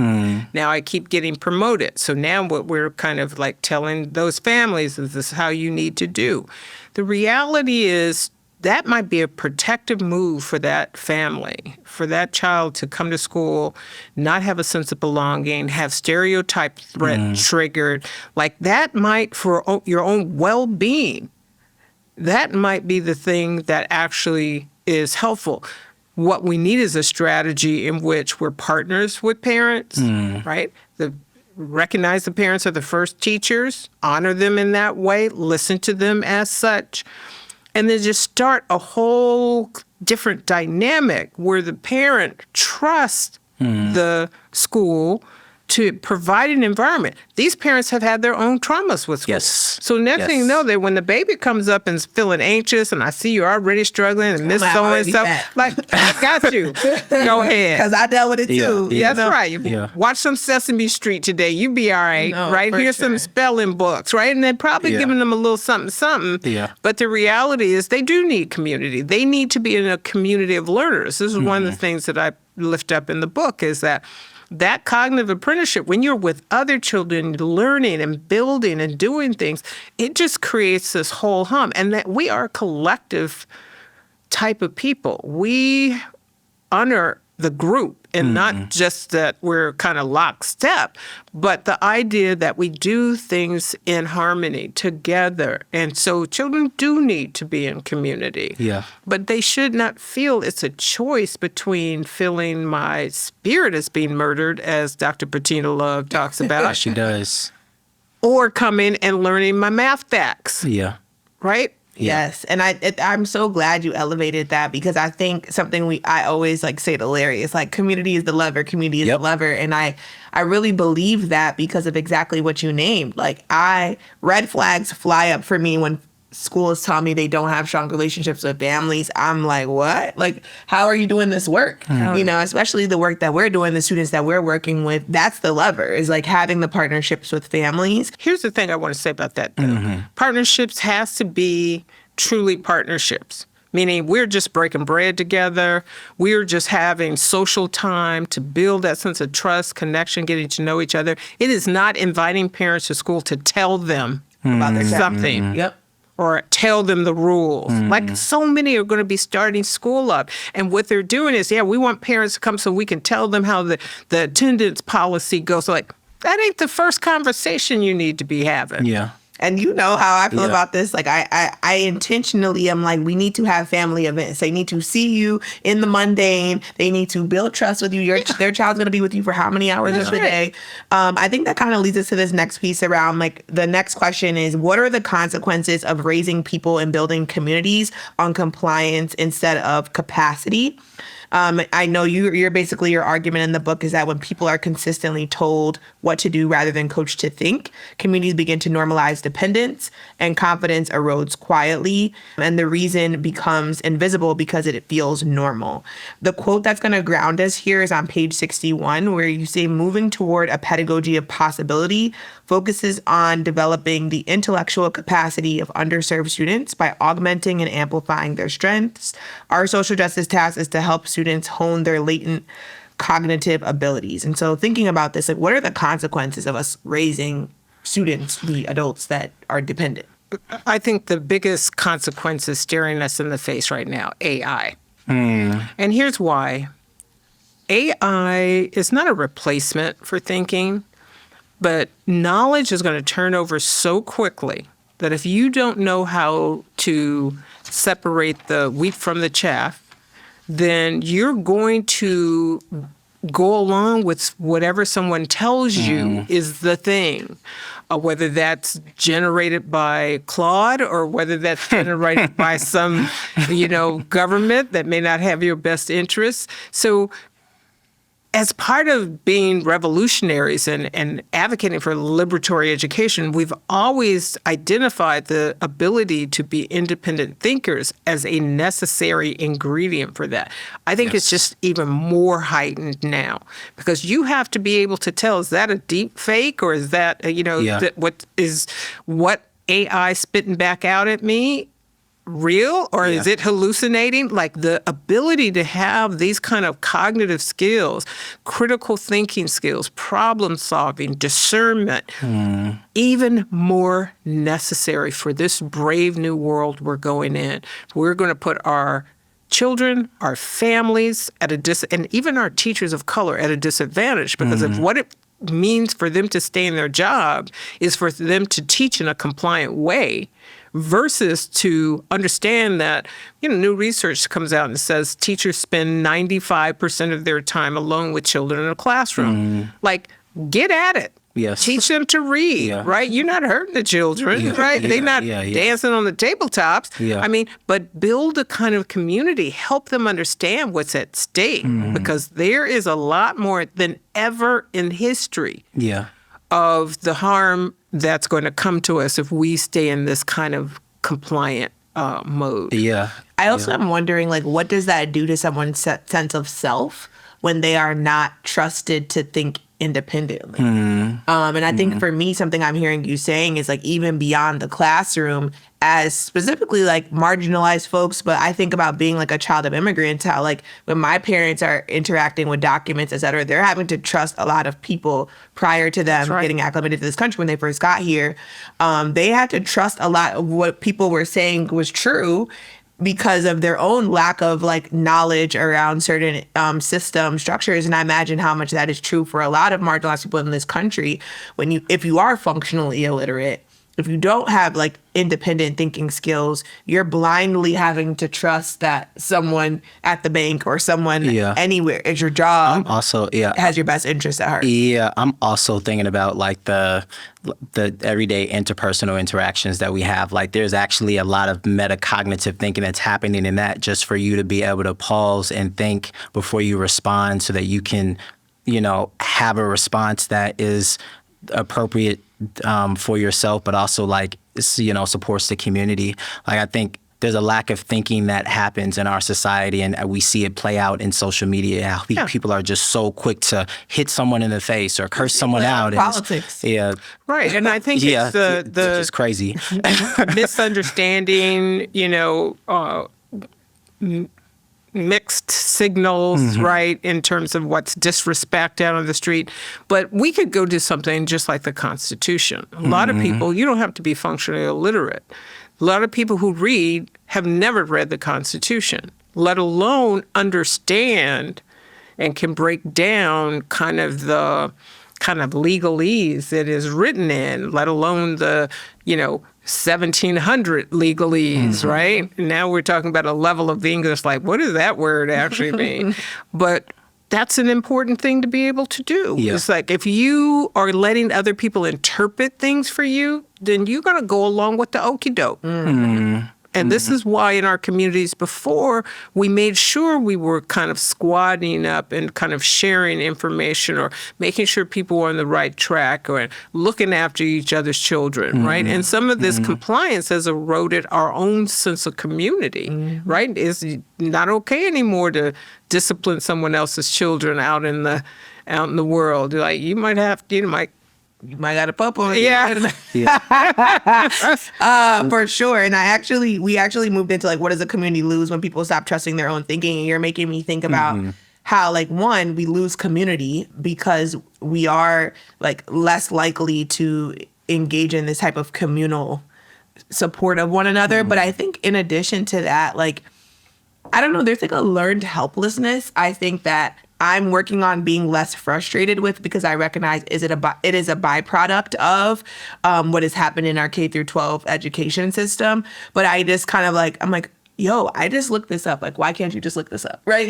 Now I keep getting promoted. So now what we're kind of like telling those families is this is how you need to do. The reality is that might be a protective move for that family, for that child to come to school, not have a sense of belonging, have stereotype threat triggered. Like that might, for your own well-being, that might be the thing that actually is helpful. What we need is a strategy in which we're partners with parents, right? Recognize the parents are the first teachers, honor them in that way, listen to them as such. And then just start a whole different dynamic where the parent trusts the school to provide an environment. These parents have had their own traumas with school. So next thing you know, that when the baby comes up and is feeling anxious and I see you're already struggling and miss so-and-so, like, I got you. Go ahead. Because I dealt with it too. That's right. Watch some Sesame Street today. You be all right, right? Here's some spelling books, right? And they're probably giving them a little something. But the reality is they do need community. They need to be in a community of learners. This is one of the things that I lift up in the book is that cognitive apprenticeship, when you're with other children learning and building and doing things, it just creates this whole hum. And that we are a collective type of people. We honor the group, and not just that we're kind of lockstep, but the idea that we do things in harmony together. And so children do need to be in community. Yeah. But they should not feel it's a choice between feeling my spirit is being murdered, as Dr. Bettina Love talks about, She does. or coming and learning my math facts, Yeah. right? Yes, and I'm so glad you elevated that, because I think something I always like say to Larry is like, community is the lever, community is the lever, and I really believe that because of exactly what you named. Like, red flags fly up for me when schools tell me they don't have strong relationships with families. I'm like, what? Like, how are you doing this work? You know, especially the work that we're doing, the students that we're working with, that's the lever, is like having the partnerships with families. Here's the thing I want to say about that, though. Partnerships has to be truly partnerships, meaning we're just breaking bread together. We're just having social time to build that sense of trust, connection, getting to know each other. It is not inviting parents to school to tell them About their something. Yep. Or tell them the rules. Like, so many are going to be starting school up. And what they're doing is, we want parents to come so we can tell them how the attendance policy goes. So, like, that ain't the first conversation you need to be having. Yeah. And you know how I feel about this. Like, I intentionally am like, we need to have family events. They need to see you in the mundane. They need to build trust with you. Their child's going to be with you for how many hours of the day? I think that kind of leads us to this next piece around, like, the next question is, what are the consequences of raising people and building communities on compliance instead of capacity? I know your basically your argument in the book is that when people are consistently told what to do rather than coached to think, communities begin to normalize dependence and confidence erodes quietly, and the reason becomes invisible because it feels normal. The quote that's going to ground us here is on page 61, where you say, moving toward a pedagogy of possibility focuses on developing the intellectual capacity of underserved students by augmenting and amplifying their strengths. Our social justice task is to help students hone their latent cognitive abilities. And so thinking about this, like, what are the consequences of us raising students, the adults that are dependent? I think the biggest consequence is staring us in the face right now, AI. And here's why. AI is not a replacement for thinking, but knowledge is going to turn over so quickly that if you don't know how to separate the wheat from the chaff, then you're going to go along with whatever someone tells you is the thing, whether that's generated by Claude or whether that's generated by some, government that may not have your best interests. So as part of being revolutionaries and advocating for liberatory education, we've always identified the ability to be independent thinkers as a necessary ingredient for that. I think it's just even more heightened now, because you have to be able to tell, is that a deep fake, or is that, what AI spitting back out at me real, or is it hallucinating? Like, the ability to have these kind of cognitive skills, critical thinking skills, problem solving, discernment, even more necessary for this brave new world we're going in. We're going to put our children, our families at and even our teachers of color at a disadvantage, because of what it means for them to stay in their job is for them to teach in a compliant way, versus to understand that, new research comes out and says teachers spend 95% of their time alone with children in a classroom. Like, get at it. Yes. Teach them to read, right? You're not hurting the children, right? They're not dancing on the tabletops. But build a kind of community, help them understand what's at stake, because there is a lot more than ever in history of the harm that's going to come to us if we stay in this kind of compliant mode. I also am wondering, like, what does that do to someone's sense of self when they are not trusted to think independently? And I think for me, something I'm hearing you saying is, like, even beyond the classroom, as specifically like marginalized folks, but I think about being like a child of immigrants, how, like, when my parents are interacting with documents, et cetera, they're having to trust a lot of people prior to them getting acclimated to this country when they first got here. They had to trust a lot of what people were saying was true. because of their own lack of like knowledge around certain system structures. And I imagine how much that is true for a lot of marginalized people in this country. If you are functionally illiterate, if you don't have like independent thinking skills, you're blindly having to trust that someone at the bank or someone anywhere at your job has your best interest at heart. Yeah, I'm also thinking about like the everyday interpersonal interactions that we have. Like there's actually a lot of metacognitive thinking that's happening in that, just for you to be able to pause and think before you respond so that you can, have a response that is appropriate for yourself, but also like, supports the community. Like I think there's a lack of thinking that happens in our society, and we see it play out in social media. How people are just so quick to hit someone in the face or curse someone out. Politics. Right. And I think it's it's just crazy. misunderstanding, mixed signals, right, in terms of what's disrespect out on the street. But we could go to something just like the Constitution. A lot of people, you don't have to be functionally illiterate. A lot of people who read have never read the Constitution, let alone understand and can break down kind of the legalese that is written in, let alone the, 1700 legalese, right? Now we're talking about a level of English, like, what does that word actually mean? But that's an important thing to be able to do. Yeah. It's like if you are letting other people interpret things for you, then you're going to go along with the okie doke. And this is why in our communities before, we made sure we were kind of squadding up and kind of sharing information or making sure people were on the right track or looking after each other's children, right? And some of this compliance has eroded our own sense of community, right? It's not okay anymore to discipline someone else's children out in the world. Like you might got a pup on it. For sure. And we actually moved into like, what does a community lose when people stop trusting their own thinking? And you're making me think about how like, one, we lose community because we are like less likely to engage in this type of communal support of one another. But I think in addition to that, like, I don't know, there's like a learned helplessness. I think that I'm working on being less frustrated with, because I recognize it is a byproduct of what has happened in our K through 12 education system. But I just kind of like, I'm like, yo, I just looked this up. Like, why can't you just look this up? Right?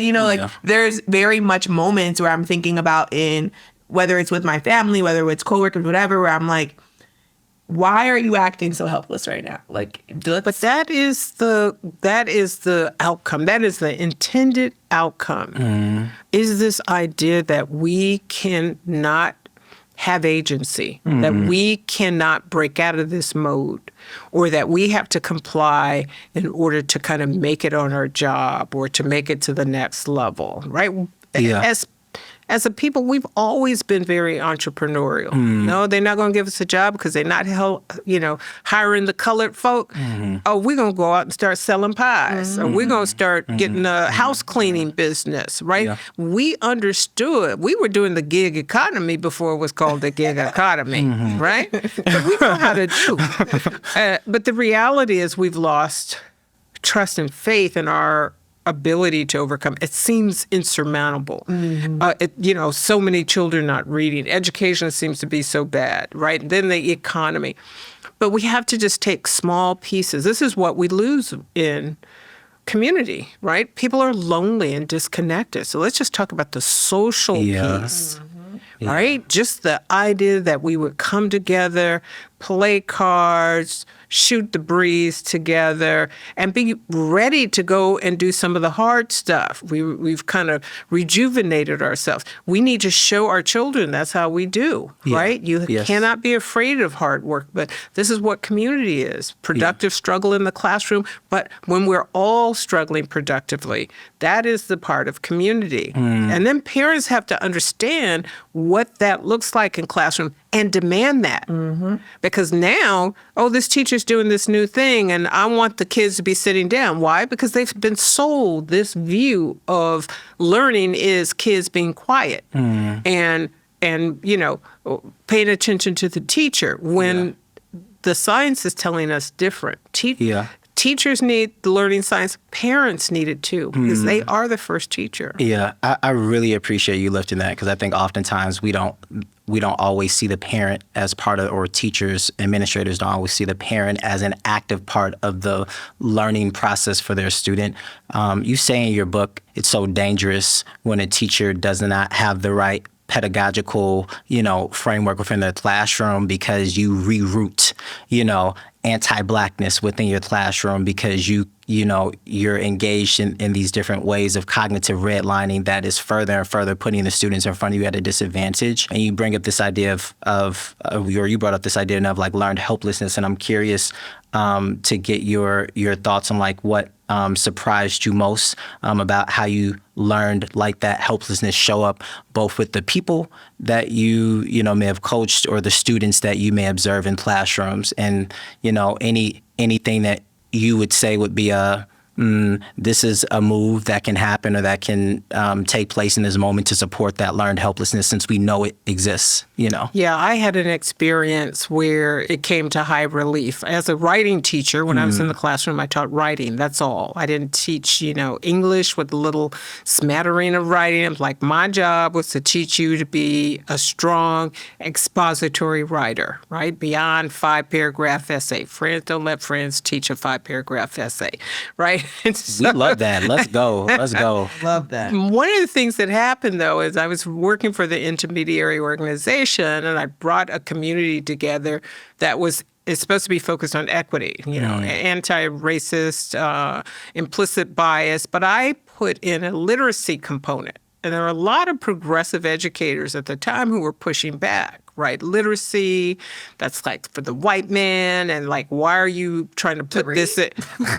There's very much moments where I'm thinking about whether it's with my family, whether it's coworkers, whatever, where I'm like, why are you acting so helpless right now? Like, but that is the outcome. That is the intended outcome. Is this idea that we cannot have agency, that we cannot break out of this mode, or that we have to comply in order to kind of make it on our job or to make it to the next level, right? Yeah. As a people, we've always been very entrepreneurial. No, they're not going to give us a job because they're not hiring the colored folk. Oh, we're going to go out and start selling pies. Or we're going to start getting a house cleaning business, right? Yeah. We understood. We were doing the gig economy before it was called the gig economy, right? But we know how to do. But the reality is we've lost trust and faith in our ability to overcome. It seems insurmountable. So many children not reading. Education seems to be so bad, right? And then the economy. But we have to just take small pieces. This is what we lose in community, right? People are lonely and disconnected. So let's just talk about the social piece, right? Just the idea that we would come together, play cards, shoot the breeze together, and be ready to go and do some of the hard stuff. We've kind of rejuvenated ourselves. We need to show our children that's how we do, right? You cannot be afraid of hard work, but this is what community is. Productive struggle in the classroom, but when we're all struggling productively, that is the part of community. And then parents have to understand what that looks like in classroom and demand that. Because now, this teacher's doing this new thing and I want the kids to be sitting down. Why? Because they've been sold this view of learning is kids being quiet and paying attention to the teacher when the science is telling us different. teachers need the learning science. Parents need it too, because they are the first teacher. Yeah, I really appreciate you lifting that, because I think oftentimes we don't always see the parent as part of, or teachers, administrators don't always see the parent as an active part of the learning process for their student. You say in your book, it's so dangerous when a teacher does not have the right pedagogical, framework within the classroom, because you reroute, anti-Blackness within your classroom, because you're engaged in these different ways of cognitive redlining that is further and further putting the students in front of you at a disadvantage. And you bring up this idea you brought up this idea of like learned helplessness, and I'm curious to get your thoughts on like what surprised you most about how you learned like that helplessness show up both with the people that you may have coached or the students that you may observe in classrooms, and anything that you would say would be this is a move that can happen or that can take place in this moment to support that learned helplessness, since we know it exists, Yeah, I had an experience where it came to high relief. As a writing teacher, when I was in the classroom, I taught writing. That's all. I didn't teach, English with a little smattering of writing. Like, my job was to teach you to be a strong expository writer, right? Beyond 5-paragraph essay. Friends don't let friends teach a 5-paragraph essay, right? We love that. Let's go. Let's go. Love that. One of the things that happened, though, is I was working for the intermediary organization, and I brought a community together that is supposed to be focused on equity, anti-racist, implicit bias, but I put in a literacy component. And there were a lot of progressive educators at the time who were pushing back, right? Literacy, that's like for the white man, and like, why are you trying to put this in?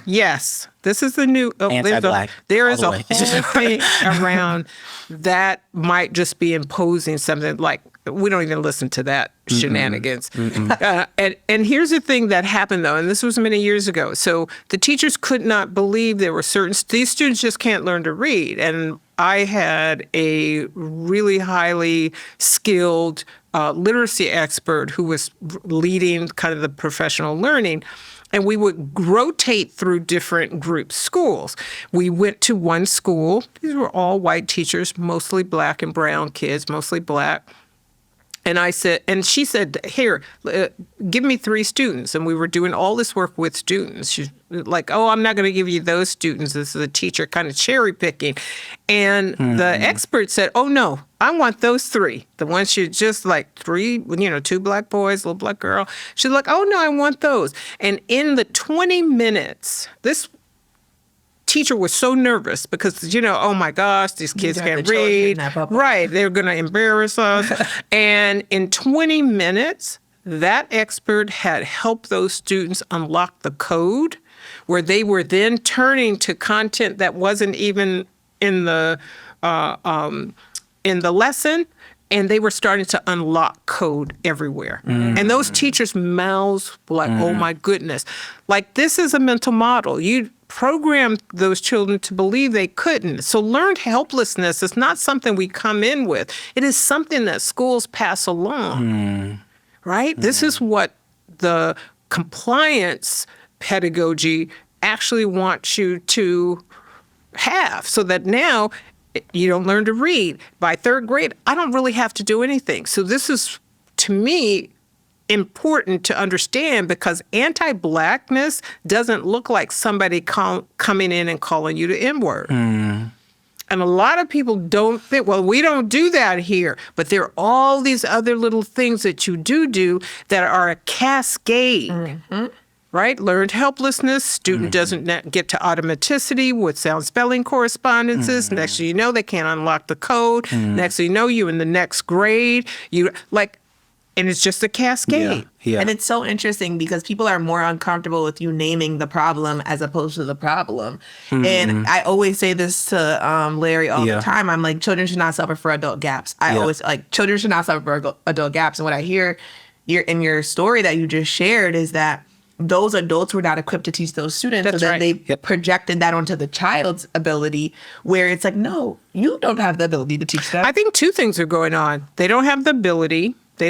Yes, this is the new... Anti-Black. There is a whole thing around that might just be imposing something like, we don't even listen to that shenanigans. And here's the thing that happened, though, and this was many years ago. So the teachers could not believe there were these students just can't learn to read. And I had a really highly skilled literacy expert who was leading kind of the professional learning. And we would rotate through different groups, schools. We went to one school. These were all white teachers, mostly Black and brown kids, mostly Black. And she said, here, give me 3 students. And we were doing all this work with students. She's like, oh, I'm not going to give you those students. This is a teacher kind of cherry picking. And the expert said, oh, no, I want those 3. The ones she just like 3, 2 Black boys, little Black girl. She's like, oh, no, I want those. And in the 20 minutes, this teacher was so nervous because, oh my gosh, these kids can't read. Right, they're going to embarrass us. And in 20 minutes, that expert had helped those students unlock the code, where they were then turning to content that wasn't even in the lesson. And they were starting to unlock code everywhere. And those teachers' mouths were like, oh my goodness. Like, this is a mental model. You programmed those children to believe they couldn't. So learned helplessness is not something we come in with. It is something that schools pass along, right? This is what the compliance pedagogy actually wants you to have, so that now you don't learn to read. By 3rd grade, I don't really have to do anything. So this is, to me, important to understand, because anti-Blackness doesn't look like somebody coming in and calling you the N-word. And a lot of people don't think, well, we don't do that here. But there are all these other little things that you do that are a cascade. Right? Learned helplessness. Student doesn't get to automaticity with sound spelling correspondences. Next thing you know, they can't unlock the code. Next thing you know, you in the next grade. And it's just a cascade. Yeah. And it's so interesting because people are more uncomfortable with you naming the problem as opposed to the problem. And I always say this to Larry all the time. I'm like, children should not suffer for adult gaps. Always children should not suffer for adult gaps. And what I hear in your story that you just shared is that those adults were not equipped to teach those students. That's so then right. they projected that onto the child's ability, where it's like, no, you don't have the ability to teach that. I think 2 things are going on. They don't have the ability, They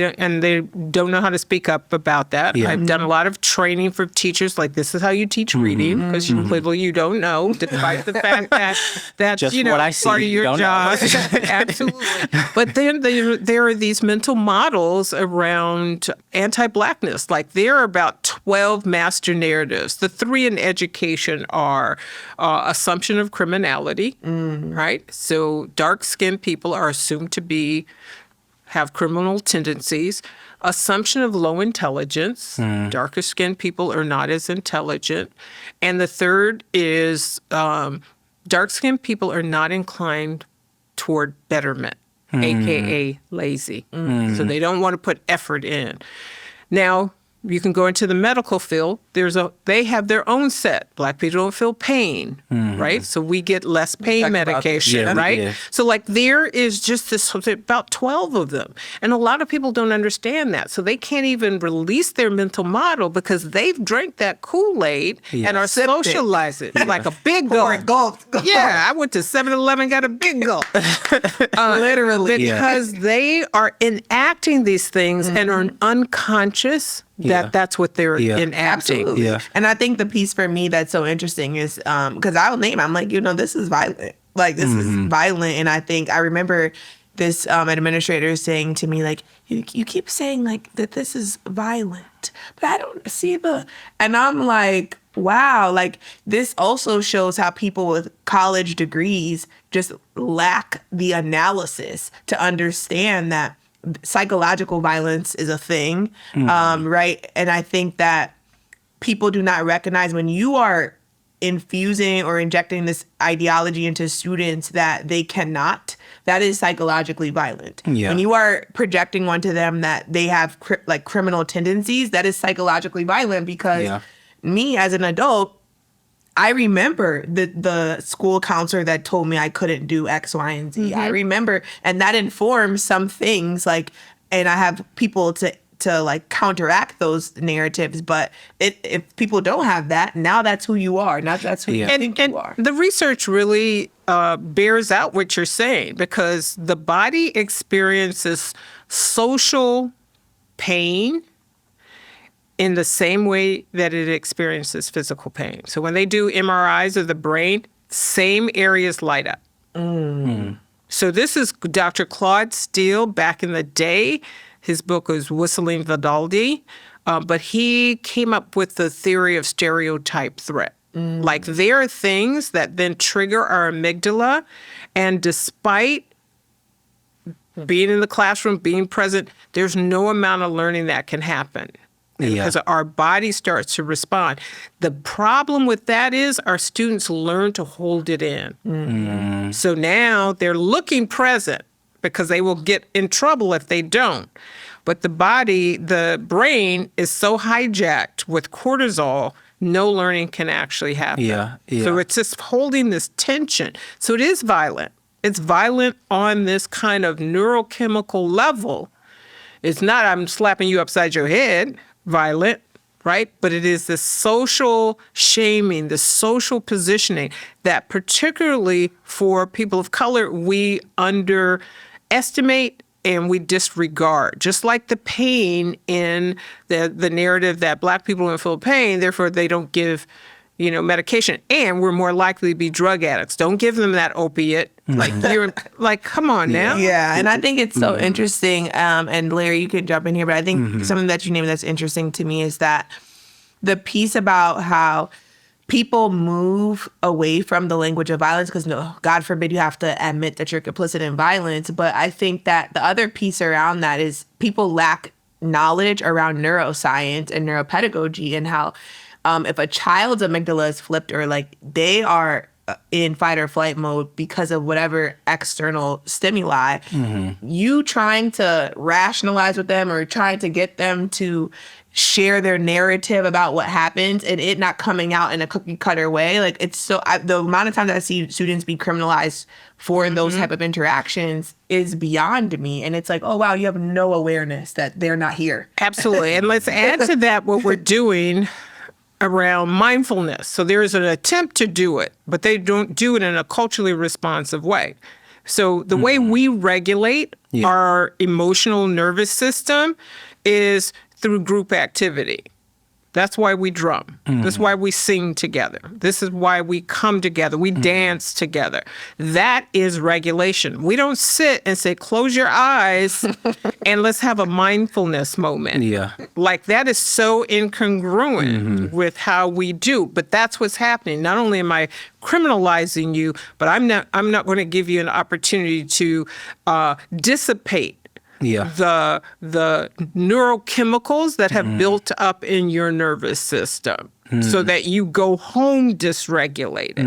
don't know how to speak up about that. Yeah. I've done a lot of training for teachers, like this is how you teach reading, because clearly you don't know, despite the fact that that's Just what I see, part of you your don't know. job. Absolutely. But then there are these mental models around anti-Blackness. Like there are about 12 master narratives. The 3 in education are assumption of criminality, right? So dark-skinned people are assumed to have criminal tendencies. Assumption of low intelligence. Darker skinned people are not as intelligent. And the third is dark skinned people are not inclined toward betterment, AKA lazy. So they don't want to put effort in. Now, you can go into the medical field. They have their own set. Black people don't feel pain, right? So we get less pain medication, right? Yeah. So like there is just this about 12 of them. And a lot of people don't understand that. So they can't even release their mental model because they've drank that Kool-Aid and are socializing like a big gulp. Yeah, I went to 7-Eleven, got a big gulp. Literally. Because they are enacting these things and are unconscious that's what they're enacting. Absolutely. Yeah. And I think the piece for me that's so interesting is because I'll name, I'm like, this is violent. Like, this is violent. And I remember this administrator saying to me, like, you keep saying, like, that this is violent, but I don't see and I'm like, wow, like, this also shows how people with college degrees just lack the analysis to understand that psychological violence is a thing, right? And I think that people do not recognize when you are infusing or injecting this ideology into students that they cannot, that is psychologically violent. Yeah. When you are projecting onto them that they have criminal tendencies, that is psychologically violent because me as an adult, I remember the school counselor that told me I couldn't do X, Y, and Z. I remember, and that informs some things, like, and I have people to like counteract those narratives. But if people don't have that, now that's who you are. Now that's who you think you are. The research really bears out what you're saying, because the body experiences social pain in the same way that it experiences physical pain. So when they do MRIs of the brain, same areas light up. So this is Dr. Claude Steele back in the day. His book was Whistling Vivaldi, but he came up with the theory of stereotype threat. Like there are things that then trigger our amygdala, and despite being in the classroom, being present, there's no amount of learning that can happen. Because our body starts to respond. The problem with that is our students learn to hold it in. So now they're looking present because they will get in trouble if they don't. But the brain is so hijacked with cortisol, no learning can actually happen. So it's just holding this tension. So it is violent. It's violent on this kind of neurochemical level. It's not I'm slapping you upside your head. Violent, right? But it is the social shaming, the social positioning that particularly for people of color, we underestimate and we disregard. Just like the pain in the narrative that Black people don't feel pain, therefore they don't give medication, and we're more likely to be drug addicts. Don't give them that opiate. Like you're like, come on now. Yeah, and I think it's so interesting. And Larry, you can jump in here, but I think something that you named that's interesting to me is that the piece about how people move away from the language of violence because, no, God forbid you have to admit that you're complicit in violence. But I think that the other piece around that is people lack knowledge around neuroscience and neuropedagogy and how if a child's amygdala is flipped or like they are in fight or flight mode because of whatever external stimuli, you trying to rationalize with them or trying to get them to share their narrative about what happened and it not coming out in a cookie cutter way. Like it's so, the amount of times I see students be criminalized for those type of interactions is beyond me. And it's like, oh, wow, you have no awareness that they're not here. Absolutely. And let's add to that what we're doing around mindfulness. So there is an attempt to do it, but they don't do it in a culturally responsive way. So the way we regulate our emotional nervous system is through group activity. That's why we drum. That's why we sing together. This is why we come together. We dance together. That is regulation. We don't sit and say, close your eyes and let's have a mindfulness moment. Yeah. Like, that is so incongruent with how we do. But that's what's happening. Not only am I criminalizing you, but I'm not going to give you an opportunity to dissipate the neurochemicals that have built up in your nervous system so that you go home dysregulated.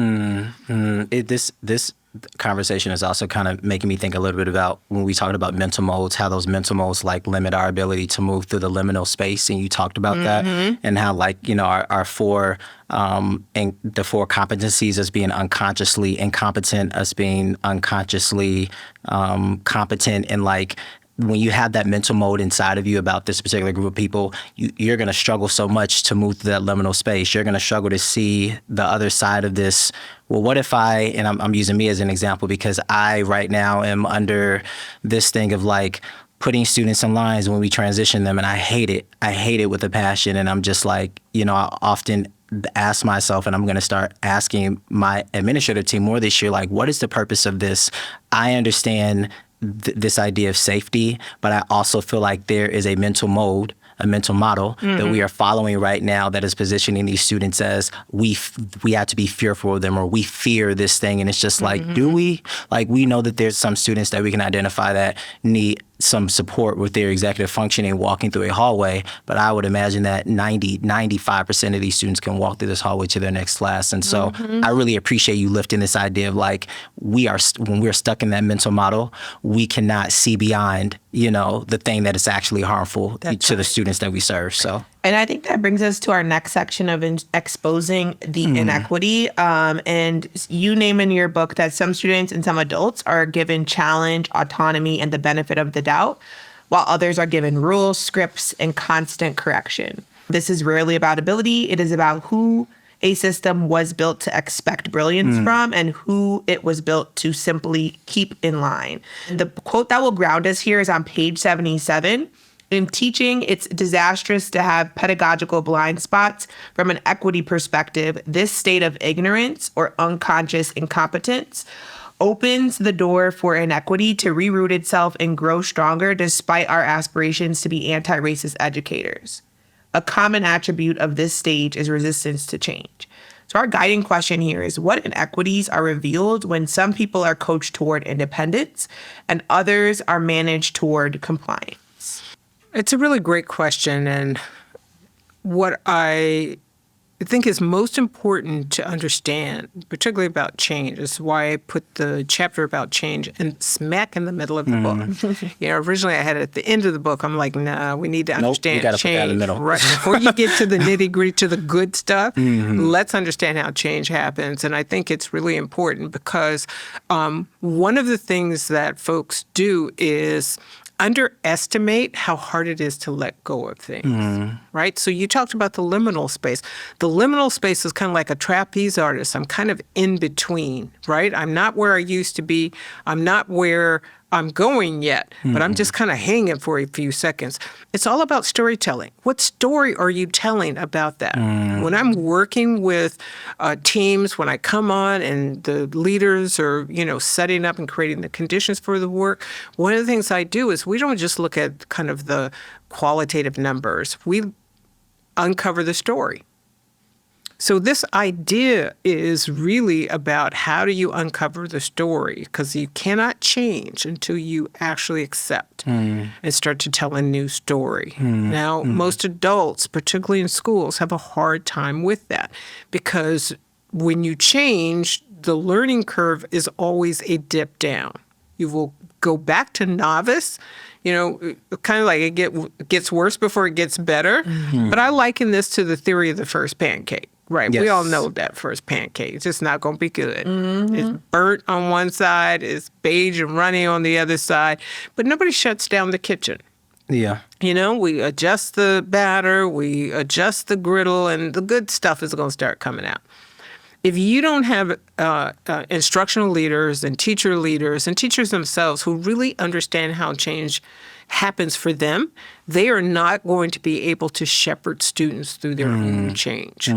This conversation is also kind of making me think a little bit about when we talked about mental modes, how those mental modes like limit our ability to move through the liminal space. And you talked about that, and how, like, you know, our four and the four competencies, as being unconsciously incompetent, us being unconsciously competent, and like, when you have that mental mode inside of you about this particular group of people, you're going to struggle so much to move through that liminal space. You're going to struggle to see the other side of this. Well, what if and I'm using me as an example because I right now am under this thing of like putting students in lines when we transition them, and I hate it. I hate it with a passion. And I'm just like, you know, I often ask myself, and I'm going to start asking my administrative team more this year, like, what is the purpose of this? I understand this idea of safety, but I also feel like there is a mental mode, a mental model that we are following right now that is positioning these students as we have to be fearful of them, or we fear this thing. And it's just like, do we? Like, we know that there's some students that we can identify that need some support with their executive functioning walking through a hallway, but I would imagine that 95% of these students can walk through this hallway to their next class. And so I really appreciate you lifting this idea of like, when we're stuck in that mental model, we cannot see beyond, you know, the thing that is actually harmful to the students that we serve. So. And I think that brings us to our next section of exposing the inequity. And you name in your book that some students and some adults are given challenge, autonomy, and the benefit of the doubt, while others are given rules, scripts, and constant correction. This is rarely about ability. It is about who a system was built to expect brilliance from and who it was built to simply keep in line. The quote that will ground us here is on page 77. In teaching, it's disastrous to have pedagogical blind spots. From an equity perspective, this state of ignorance or unconscious incompetence opens the door for inequity to reroot itself and grow stronger despite our aspirations to be anti-racist educators. A common attribute of this stage is resistance to change. So our guiding question here is, what inequities are revealed when some people are coached toward independence and others are managed toward compliance? It's a really great question, and what I think is most important to understand, particularly about change, is why I put the chapter about change and smack in the middle of the book. You know, originally I had it at the end of the book. I'm like, nah, we need to understand you gotta change. put that in the middle. Right. Before you get to the nitty-gritty, to the good stuff, let's understand how change happens. And I think it's really important because one of the things that folks do is underestimate how hard it is to let go of things, right? So you talked about the liminal space. The liminal space is kind of like a trapeze artist. I'm kind of in between, right? I'm not where I used to be. I'm not where I'm going yet, but I'm just kind of hanging for a few seconds. It's all about storytelling. What story are you telling about that? When I'm working with teams, when I come on and the leaders are, you know, setting up and creating the conditions for the work, one of the things I do is we don't just look at kind of the qualitative numbers. We uncover the story. So this idea is really about how do you uncover the story, because you cannot change until you actually accept and start to tell a new story. Now, most adults, particularly in schools, have a hard time with that because when you change, the learning curve is always a dip down. You will go back to novice, you know, kind of like it gets worse before it gets better. But I liken this to the theory of the first pancake. Right. Yes. We all know that first pancake. It's just not going to be good. It's burnt on one side. It's beige and runny on the other side. But nobody shuts down the kitchen. Yeah. You know, we adjust the batter, we adjust the griddle, and the good stuff is going to start coming out. if you don't have instructional leaders and teachers themselves who really understand how change happens for them, they are not going to be able to shepherd students through their own change.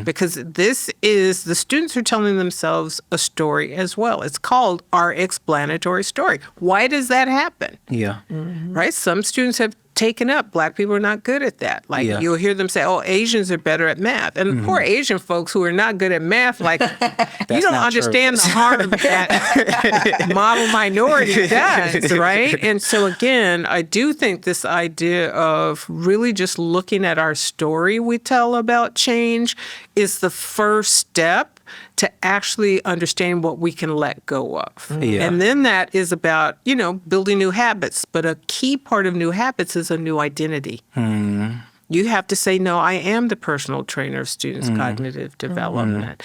Because the students are telling themselves a story as well. It's called our explanatory story. Why does that happen? Yeah. Right? Some students have taken up. Black people are not good at that. Like you'll hear them say, "Oh, Asians are better at math," and poor Asian folks who are not good at math, like you don't understand the harm that model minority does, right? And so again, I do think this idea of really just looking at our story we tell about change is the first step to actually understand what we can let go of. Yeah. And then that is about, building new habits. But a key part of new habits is a new identity. You have to say, no, I am the personal trainer of students' cognitive development.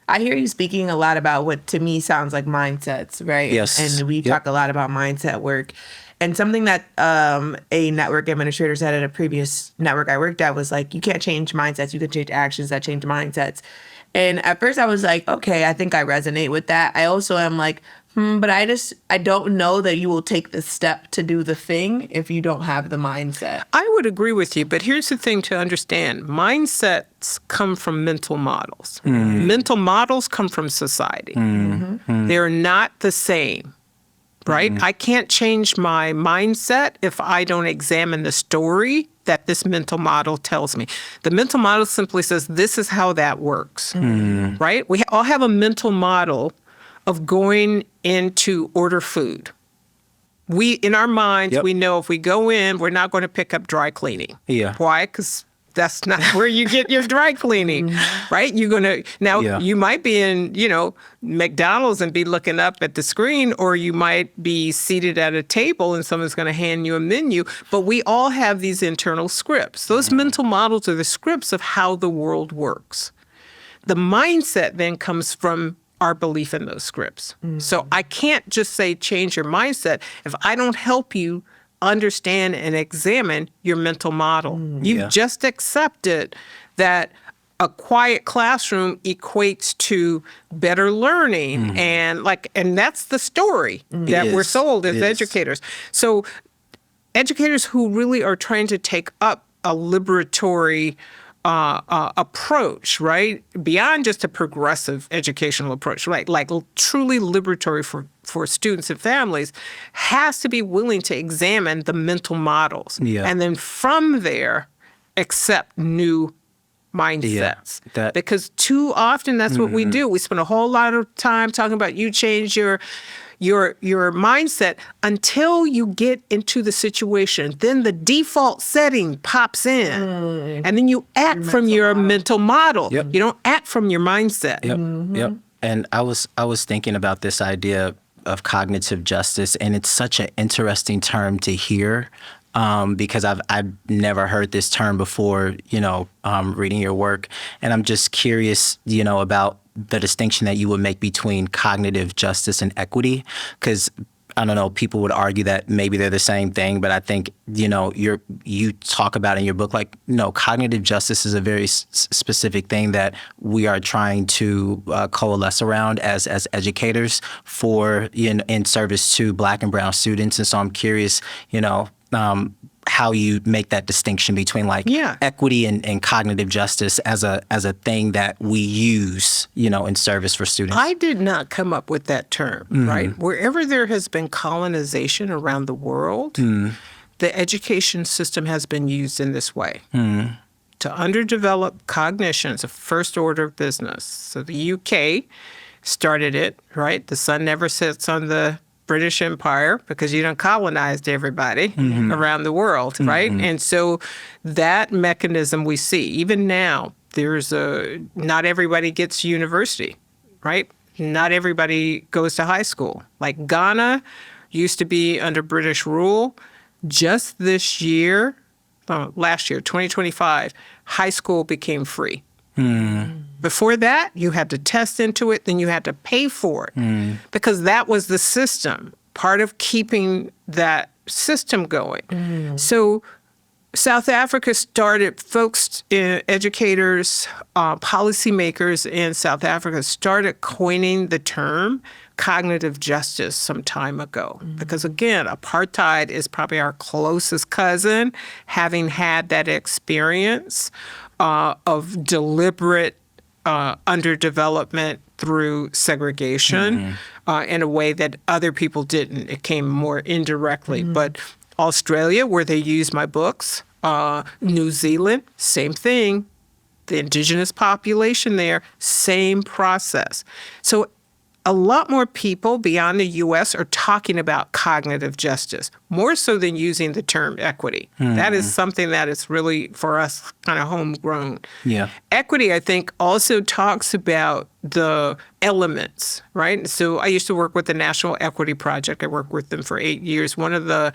I hear you speaking a lot about what to me sounds like mindsets, right? Yes. And we talk a lot about mindset work. And something that a network administrator said at a previous network I worked at was like, you can't change mindsets. You can change actions that change mindsets. And at first I was like, okay, I think I resonate with that. I also am like, but I don't know that you will take the step to do the thing if you don't have the mindset. I would agree with you, but here's the thing to understand. Mindsets come from mental models. Mental models come from society. They're not the same. Right? I can't change my mindset if I don't examine the story that this mental model tells me. The mental model simply says, this is how that works. Right? We all have a mental model of going in to order food. In our minds, we know if we go in, we're not going to pick up dry cleaning. Yeah. Why? Because that's not where you get your dry cleaning, right? You're going to, you might be in, McDonald's and be looking up at the screen, or you might be seated at a table and someone's going to hand you a menu. But we all have these internal scripts. Those mental models are the scripts of how the world works. The mindset then comes from our belief in those scripts. So I can't just say change your mindset if I don't help you understand and examine your mental model. You've just accepted that a quiet classroom equates to better learning, and that's the story that we're sold as educators. So educators who really are trying to take up a liberatory approach, right? Beyond just a progressive educational approach, right? Like truly liberatory for students and families, has to be willing to examine the mental models. And then from there, accept new mindsets. Because too often that's what we do. We spend a whole lot of time talking about you change your mindset until you get into the situation. Then the default setting pops in. And then you act from your mental model. You don't act from your mindset. Yep. And I was thinking about this idea of cognitive justice, and it's such an interesting term to hear. Because I've never heard this term before, reading your work. And I'm just curious, about the distinction that you would make between cognitive justice and equity. Because, I don't know, people would argue that maybe they're the same thing. But I think, you talk about in your book, like, no, cognitive justice is a very specific thing that we are trying to coalesce around as educators for, in service to Black and brown students. And so I'm curious, how you make that distinction between equity and cognitive justice as a thing that we use, in service for students. I did not come up with that term, right? Wherever there has been colonization around the world, the education system has been used in this way. To underdevelop cognition is a first order of business. So the UK started it, right? The sun never sets on the British Empire because you done colonized everybody around the world, right? And so that mechanism we see, even now, not everybody gets university, right? Not everybody goes to high school. Like Ghana used to be under British rule. Just this year, last year, 2025, high school became free. Before that, you had to test into it, then you had to pay for it because that was the system, part of keeping that system going. So South Africa started, educators, policymakers in South Africa started coining the term cognitive justice some time ago. Because again, apartheid is probably our closest cousin, having had that experience of deliberate underdevelopment through segregation in a way that other people didn't. It came more indirectly. But Australia, where they use my books, New Zealand, same thing. The indigenous population there, same process. So a lot more people beyond the U.S. are talking about cognitive justice, more so than using the term equity. That is something that is really, for us, kind of homegrown. Yeah. Equity, I think, also talks about the elements, right? So I used to work with the National Equity Project. I worked with them for 8 years. One of the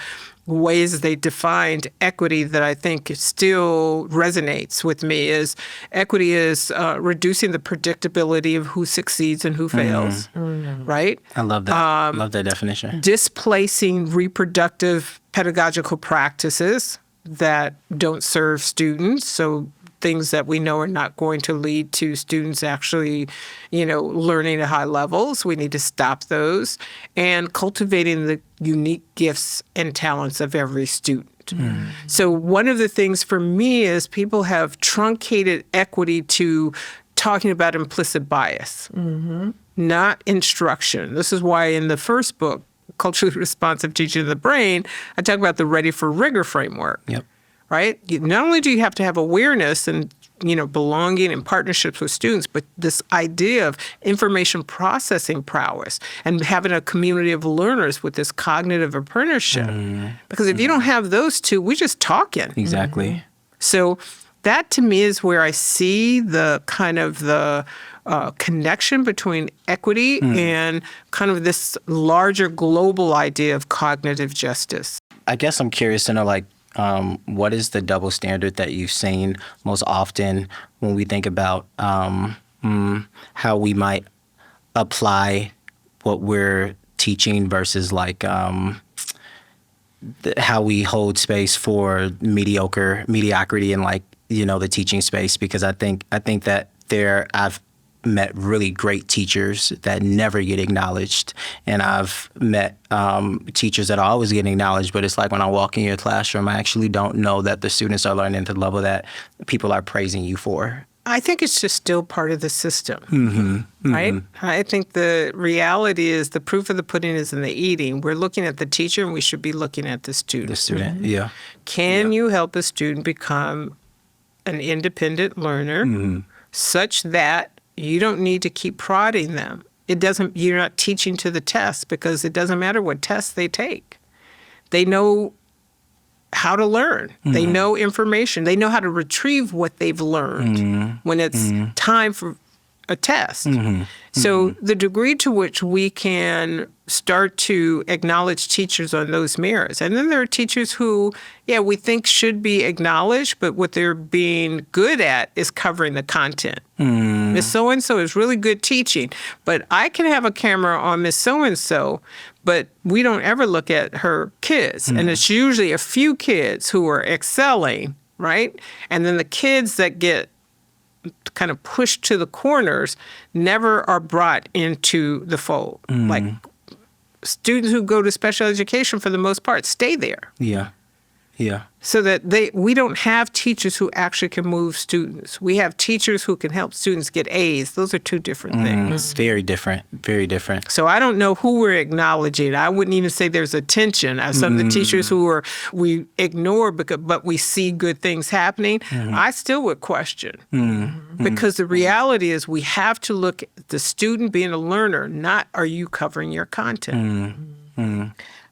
ways they defined equity that I think still resonates with me is equity is reducing the predictability of who succeeds and who fails, right? I love that. Love that definition. Displacing reproductive pedagogical practices that don't serve students. So things that we know are not going to lead to students actually, learning at high levels. We need to stop those. And cultivating the unique gifts and talents of every student. So one of the things for me is people have truncated equity to talking about implicit bias, not instruction. This is why in the first book, Culturally Responsive Teaching of the Brain, I talk about the Ready for Rigor framework. Yep. Right? Not only do you have to have awareness and, belonging and partnerships with students, but this idea of information processing prowess and having a community of learners with this cognitive apprenticeship. Because if you don't have those two, we're just talking. Exactly. So that to me is where I see the kind of the connection between equity and kind of this larger global idea of cognitive justice. I guess I'm curious to know, what is the double standard that you've seen most often when we think about how we might apply what we're teaching versus how we hold space for mediocrity in the teaching space? Because I think that I've met really great teachers that never get acknowledged, and I've met teachers that are always getting acknowledged, but it's like when I walk in your classroom, I actually don't know that the students are learning to the level that people are praising you for. I think it's just still part of the system, right? I think the reality is the proof of the pudding is in the eating. We're looking at the teacher, and we should be looking at the student. The student, yeah. Can you help a student become an independent learner such that you don't need to keep prodding them? You're not teaching to the test, because it doesn't matter what tests they take. They know how to learn. They know information. They know how to retrieve what they've learned when it's time for a test. So the degree to which we can start to acknowledge teachers on those merits. And then there are teachers who, we think should be acknowledged, but what they're being good at is covering the content. Miss So-and-so is really good teaching, but I can have a camera on Miss So-and-so, but we don't ever look at her kids. And it's usually a few kids who are excelling, right? And then the kids that get kind of pushed to the corners never are brought into the fold. Like students who go to special education, for the most part, stay there. Yeah. So that we don't have teachers who actually can move students. We have teachers who can help students get A's. Those are two different things. Very different. Very different. So I don't know who we're acknowledging. I wouldn't even say there's a tension. Some of the teachers who we ignore, but we see good things happening, I still would question. Because the reality is we have to look at the student being a learner, not are you covering your content.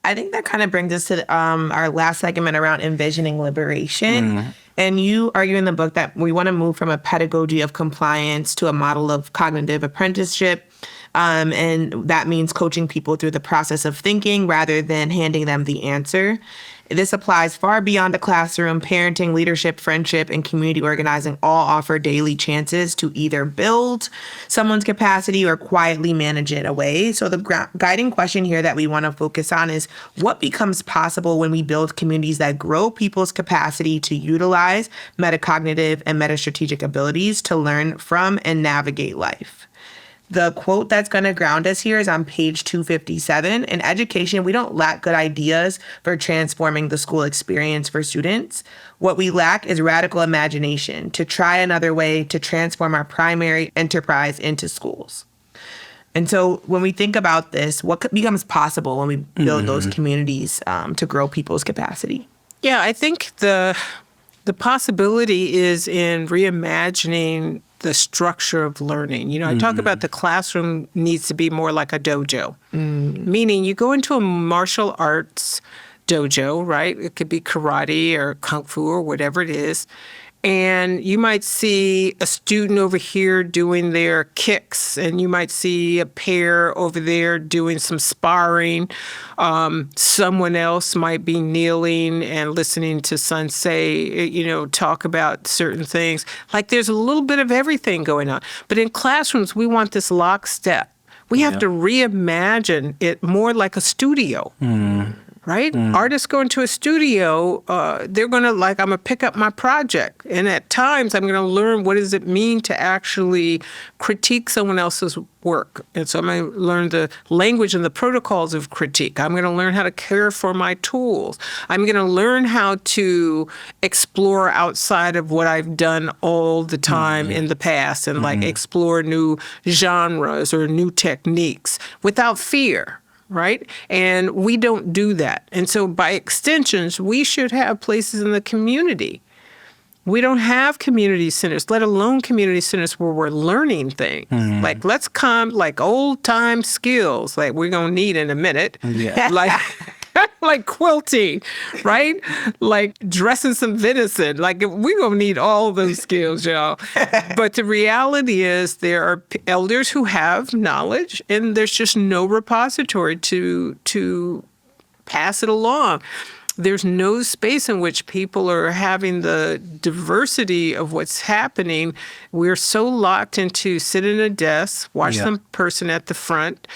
I think that kind of brings us to our last segment around envisioning liberation. And you argue in the book that we want to move from a pedagogy of compliance to a model of cognitive apprenticeship. And that means coaching people through the process of thinking rather than handing them the answer. This applies far beyond the classroom. Parenting, leadership, friendship, and community organizing all offer daily chances to either build someone's capacity or quietly manage it away. So the guiding question here that we want to focus on is what becomes possible when we build communities that grow people's capacity to utilize metacognitive and metastrategic abilities to learn from and navigate life. The quote that's going to ground us here is on page 257. In education, we don't lack good ideas for transforming the school experience for students. What we lack is radical imagination to try another way to transform our primary enterprise into schools. And so when we think about this, what becomes possible when we build those communities to grow people's capacity? Yeah, I think the possibility is in reimagining the structure of learning. You know, I talk about the classroom needs to be more like a dojo, meaning you go into a martial arts dojo, right? It could be karate or kung fu or whatever it is. And you might see a student over here doing their kicks, and you might see a pair over there doing some sparring. Someone else might be kneeling and listening to sensei, talk about certain things. Like there's a little bit of everything going on. But in classrooms, we want this lockstep. We have to reimagine it more like a studio. Right? Artists go into a studio, they're going to I'm going to pick up my project. And at times, I'm going to learn what does it mean to actually critique someone else's work. And so I'm going to learn the language and the protocols of critique. I'm going to learn how to care for my tools. I'm going to learn how to explore outside of what I've done all the time in the past and explore new genres or new techniques without fear. Right? And we don't do that. And so by extensions, we should have places in the community. We don't have community centers, let alone community centers where we're learning things. Like, let's come like old time skills, like we're going to need in a minute. Yeah. Like quilting, right? Like dressing some venison. Like we're going to need all those skills, y'all. But the reality is there are elders who have knowledge and there's just no repository to pass it along. There's no space in which people are having the diversity of what's happening. We're so locked into sit in a desk, watch some person at the front.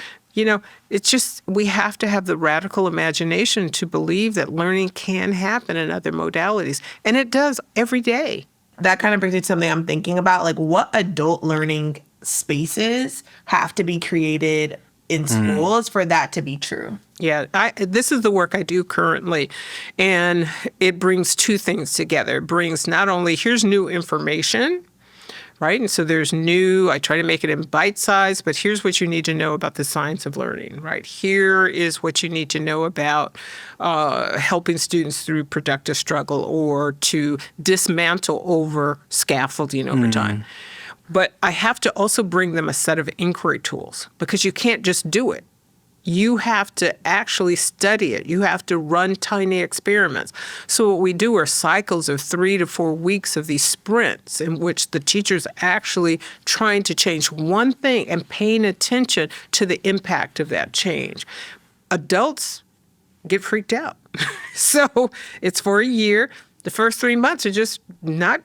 It's just we have to have the radical imagination to believe that learning can happen in other modalities. And it does every day. That kind of brings me to something I'm thinking about, like what adult learning spaces have to be created in schools for that to be true. Yeah, this is the work I do currently, and it brings two things together. It brings not only here's new information, right? And so there's I try to make it in bite size, but here's what you need to know about the science of learning, right? Here is what you need to know about helping students through productive struggle or to dismantle over scaffolding over time. But I have to also bring them a set of inquiry tools because you can't just do it. You have to actually study it. You have to run tiny experiments. So what we do are cycles of 3 to 4 weeks of these sprints in which the teacher's actually trying to change one thing and paying attention to the impact of that change. Adults get freaked out. So it's for a year. The first 3 months are just not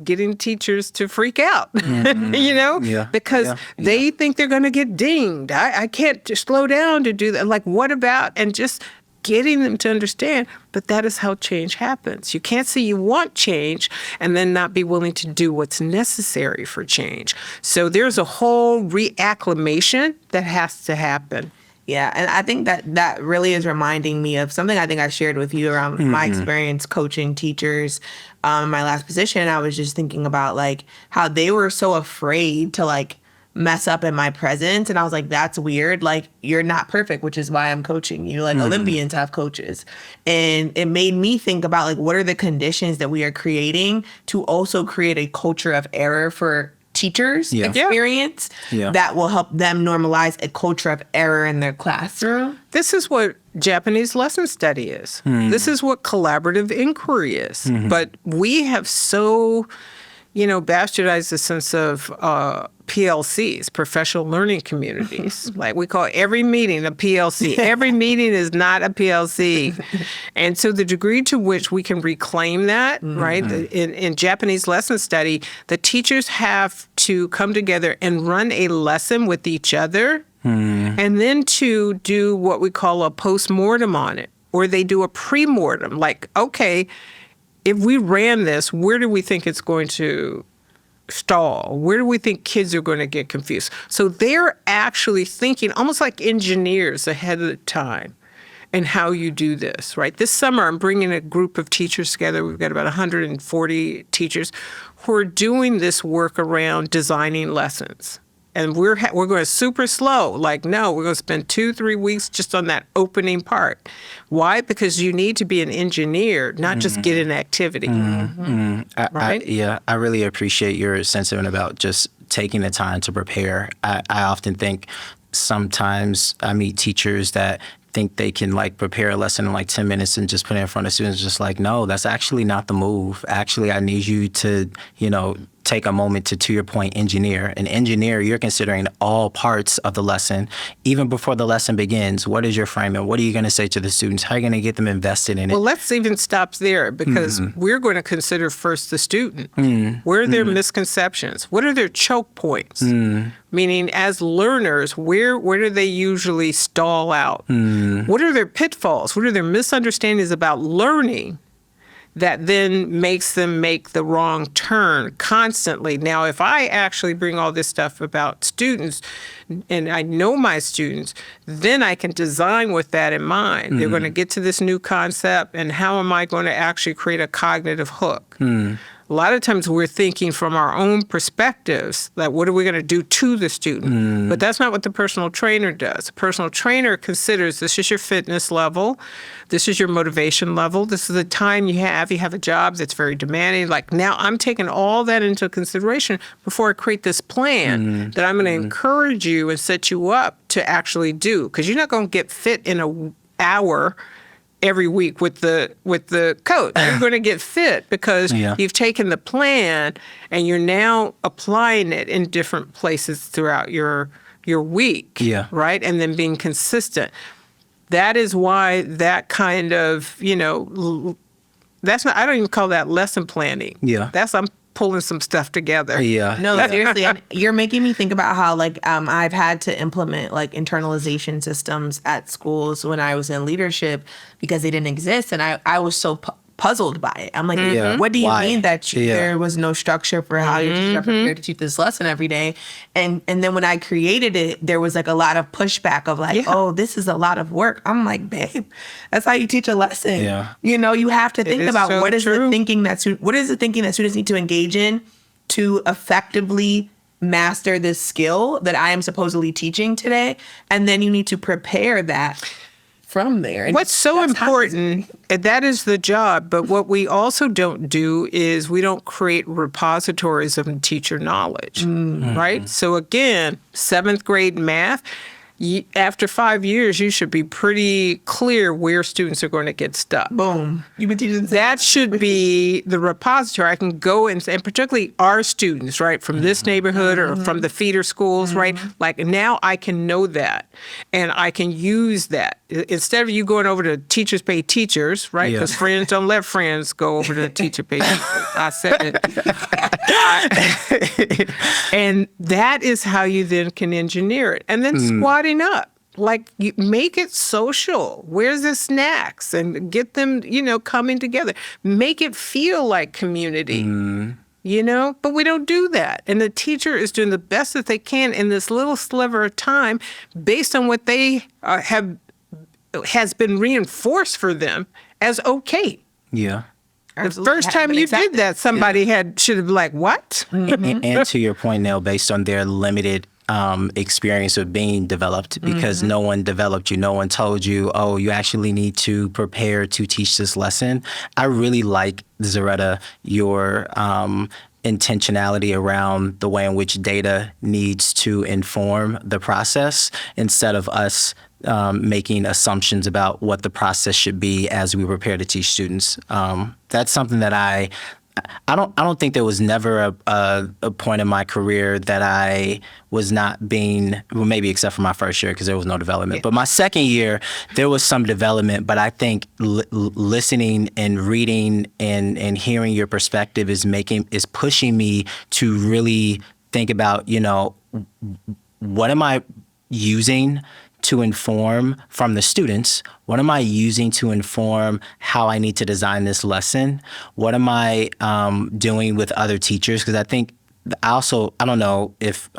getting teachers to freak out, because they think they're going to get dinged. I can't just slow down to do that. Like, what about? And just getting them to understand, but that is how change happens. You can't say you want change and then not be willing to do what's necessary for change. So there's a whole reacclimation that has to happen. Yeah, and I think that really is reminding me of something I think I shared with you around my experience coaching teachers in my last position. I was just thinking about how they were so afraid to mess up in my presence. And I was like, that's weird. You're not perfect, which is why I'm coaching you. Olympians have coaches. And it made me think about what are the conditions that we are creating to also create a culture of error for teachers' experience that will help them normalize a culture of error in their classroom. This is what Japanese lesson study is. This is what collaborative inquiry is. But we have so bastardize the sense of PLCs, professional learning communities. Like we call every meeting a PLC. Every meeting is not a PLC. And so the degree to which we can reclaim that, right? In Japanese lesson study, the teachers have to come together and run a lesson with each other and then to do what we call a post-mortem on it, or they do a pre-mortem. Like, okay, if we ran this, where do we think it's going to stall? Where do we think kids are going to get confused? So they're actually thinking almost like engineers ahead of the time and how you do this, right? This summer, I'm bringing a group of teachers together. We've got about 140 teachers who are doing this work around designing lessons. And we're going super slow. Like, no, we're going to spend 2-3 weeks just on that opening part. Why? Because you need to be an engineer, not just get an activity. Right? I really appreciate your sentiment about just taking the time to prepare. I often think sometimes I meet teachers that think they can prepare a lesson in 10 minutes and just put it in front of students. Just no, that's actually not the move. Actually, I need you to, take a moment to your point, engineer. An engineer, you're considering all parts of the lesson. Even before the lesson begins, what is your framing? What are you going to say to the students? How are you going to get them invested in it? Well, let's even stop there because we're going to consider first the student. Where are their misconceptions? What are their choke points? Meaning, as learners, where do they usually stall out? What are their pitfalls? What are their misunderstandings about learning that then makes them make the wrong turn constantly? Now, if I actually bring all this stuff about students and I know my students, then I can design with that in mind. They're going to get to this new concept, and how am I going to actually create a cognitive hook? A lot of times we're thinking from our own perspectives, like what are we going to do to the student? But that's not what the personal trainer does. The personal trainer considers this is your fitness level, this is your motivation level, this is the time you have. You have a job that's very demanding. Like now I'm taking all that into consideration before I create this plan that I'm going to encourage you and set you up to actually do. Because you're not going to get fit in an hour every week with the coach. You're going to get fit because you've taken the plan and you're now applying it in different places throughout your week, right? And then being consistent. That is why that kind of, that's not, I don't even call that lesson planning. That's, I'm pulling some stuff together. No, seriously. And you're making me think about how I've had to implement internalization systems at schools when I was in leadership because they didn't exist. And I was so puzzled by it. I'm like, what do you mean that there was no structure for how your teachers are prepared to teach this lesson every day? And then when I created it, there was a lot of pushback of oh, this is a lot of work. I'm like, babe, that's how you teach a lesson. You have to think about what is the thinking that students need to engage in to effectively master this skill that I am supposedly teaching today. And then you need to prepare that from there. And what's so important, that is the job, but what we also don't do is we don't create repositories of teacher knowledge, right? So again, 7th grade math, after 5 years, you should be pretty clear where students are going to get stuck. Boom. You've been teaching that should be the repository. I can go and particularly our students, right, from this neighborhood or from the feeder schools, right? Like now I can know that and I can use that. Instead of you going over to Teachers Pay Teachers, right? Because friends don't let friends go over to Teacher Pay Teachers. I said it. And that is how you then can engineer it. And then squatting up. You make it social. Where's the snacks? And get them, coming together. Make it feel like community. But we don't do that. And the teacher is doing the best that they can in this little sliver of time based on what they has been reinforced for them as okay. The first time you did that, somebody should have been like, what? And to your point, Nell, based on their limited experience of being developed, because no one developed you, no one told you, oh, you actually need to prepare to teach this lesson. I really like, Zaretta, your intentionality around the way in which data needs to inform the process instead of us making assumptions about what the process should be as we prepare to teach students. That's something that I I don't think there was never a point in my career that I was not being, well, maybe except for my first year because there was no development. But my second year, there was some development. But I think listening and reading and hearing your perspective is pushing me to really think about, what am I using to inform from the students? What am I using to inform how I need to design this lesson? What am I doing with other teachers? Because I think I don't know if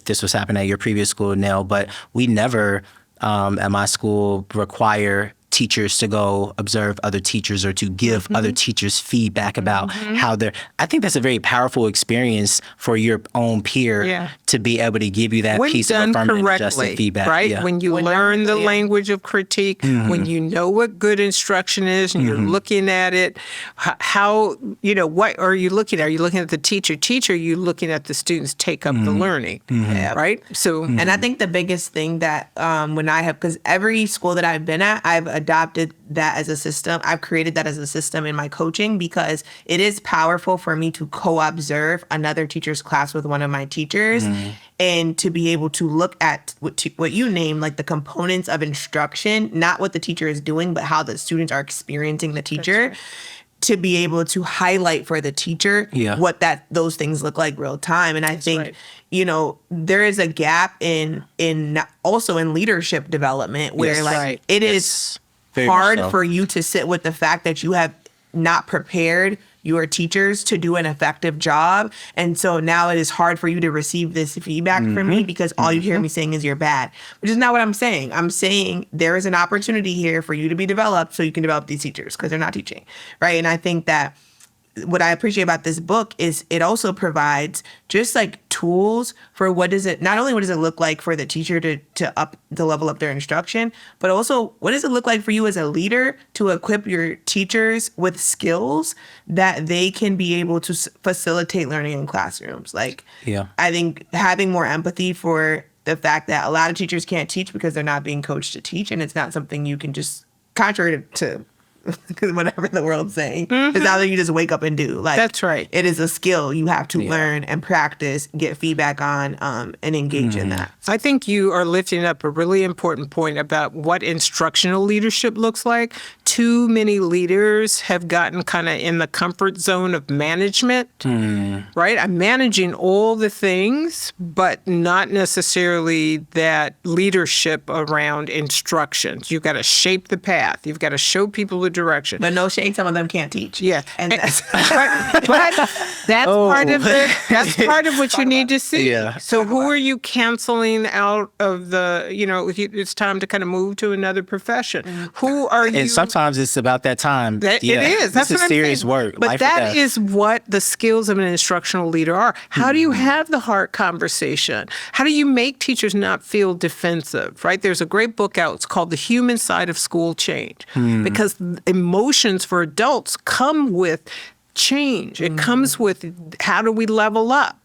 this was happening at your previous school, Nell, but we never at my school require teachers to go observe other teachers or to give other teachers feedback about how they're. I think that's a very powerful experience for your own peer to be able to give you that piece of affirmative and adjusted feedback. Right? Yeah. When you learn the language of critique, when you know what good instruction is and you're looking at it, how, what are you looking at? Are you looking at the teacher? Teacher, you looking at the students take up the learning, right? So, and I think the biggest thing that because every school that I've been at, I've adopted that as a system. I've created that as a system in my coaching because it is powerful for me to co-observe another teacher's class with one of my teachers and to be able to look at what you name, like the components of instruction, not what the teacher is doing, but how the students are experiencing the teacher. To be able to highlight for the teacher what those things look like real time. And I think, there is a gap in also in leadership development where it is very hard for you to sit with the fact that you have not prepared your teachers to do an effective job. And so now it is hard for you to receive this feedback from me because all you hear me saying is you're bad, which is not what I'm saying. I'm saying there is an opportunity here for you to be developed so you can develop these teachers because they're not teaching, right? And I think that what I appreciate about this book is it also provides just like tools for not only what does it look like for the teacher to level up their instruction, but also what does it look like for you as a leader to equip your teachers with skills that they can be able to facilitate learning in classrooms. I think having more empathy for the fact that a lot of teachers can't teach because they're not being coached to teach, and it's not something you can just, contrary to whatever the world's saying. It's not that you just wake up and do. That's right. It is a skill you have to learn and practice, get feedback on, and engage in that. I think you are lifting up a really important point about what instructional leadership looks like. Too many leaders have gotten kind of in the comfort zone of management, right? I'm managing all the things, but not necessarily that leadership around instructions. You've got to shape the path. You've got to show people the direction. But no shade, some of them can't teach. Yeah. And that's but that's part of it. That's part of what you need to see. Yeah. So who are you canceling out of the, it's time to kind of move to another profession. Who are you? And sometimes it's about that time. It is. That's this is serious work. But that is what the skills of an instructional leader are. How do you have the hard conversation? How do you make teachers not feel defensive, right? There's a great book out. It's called The Human Side of School Change. Because emotions for adults come with change. It comes with how do we level up,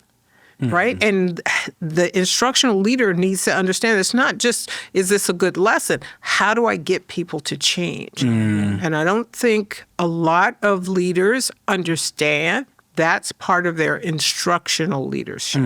right? And the instructional leader needs to understand it's not just, is this a good lesson? How do I get people to change? And I don't think a lot of leaders understand that's part of their instructional leadership.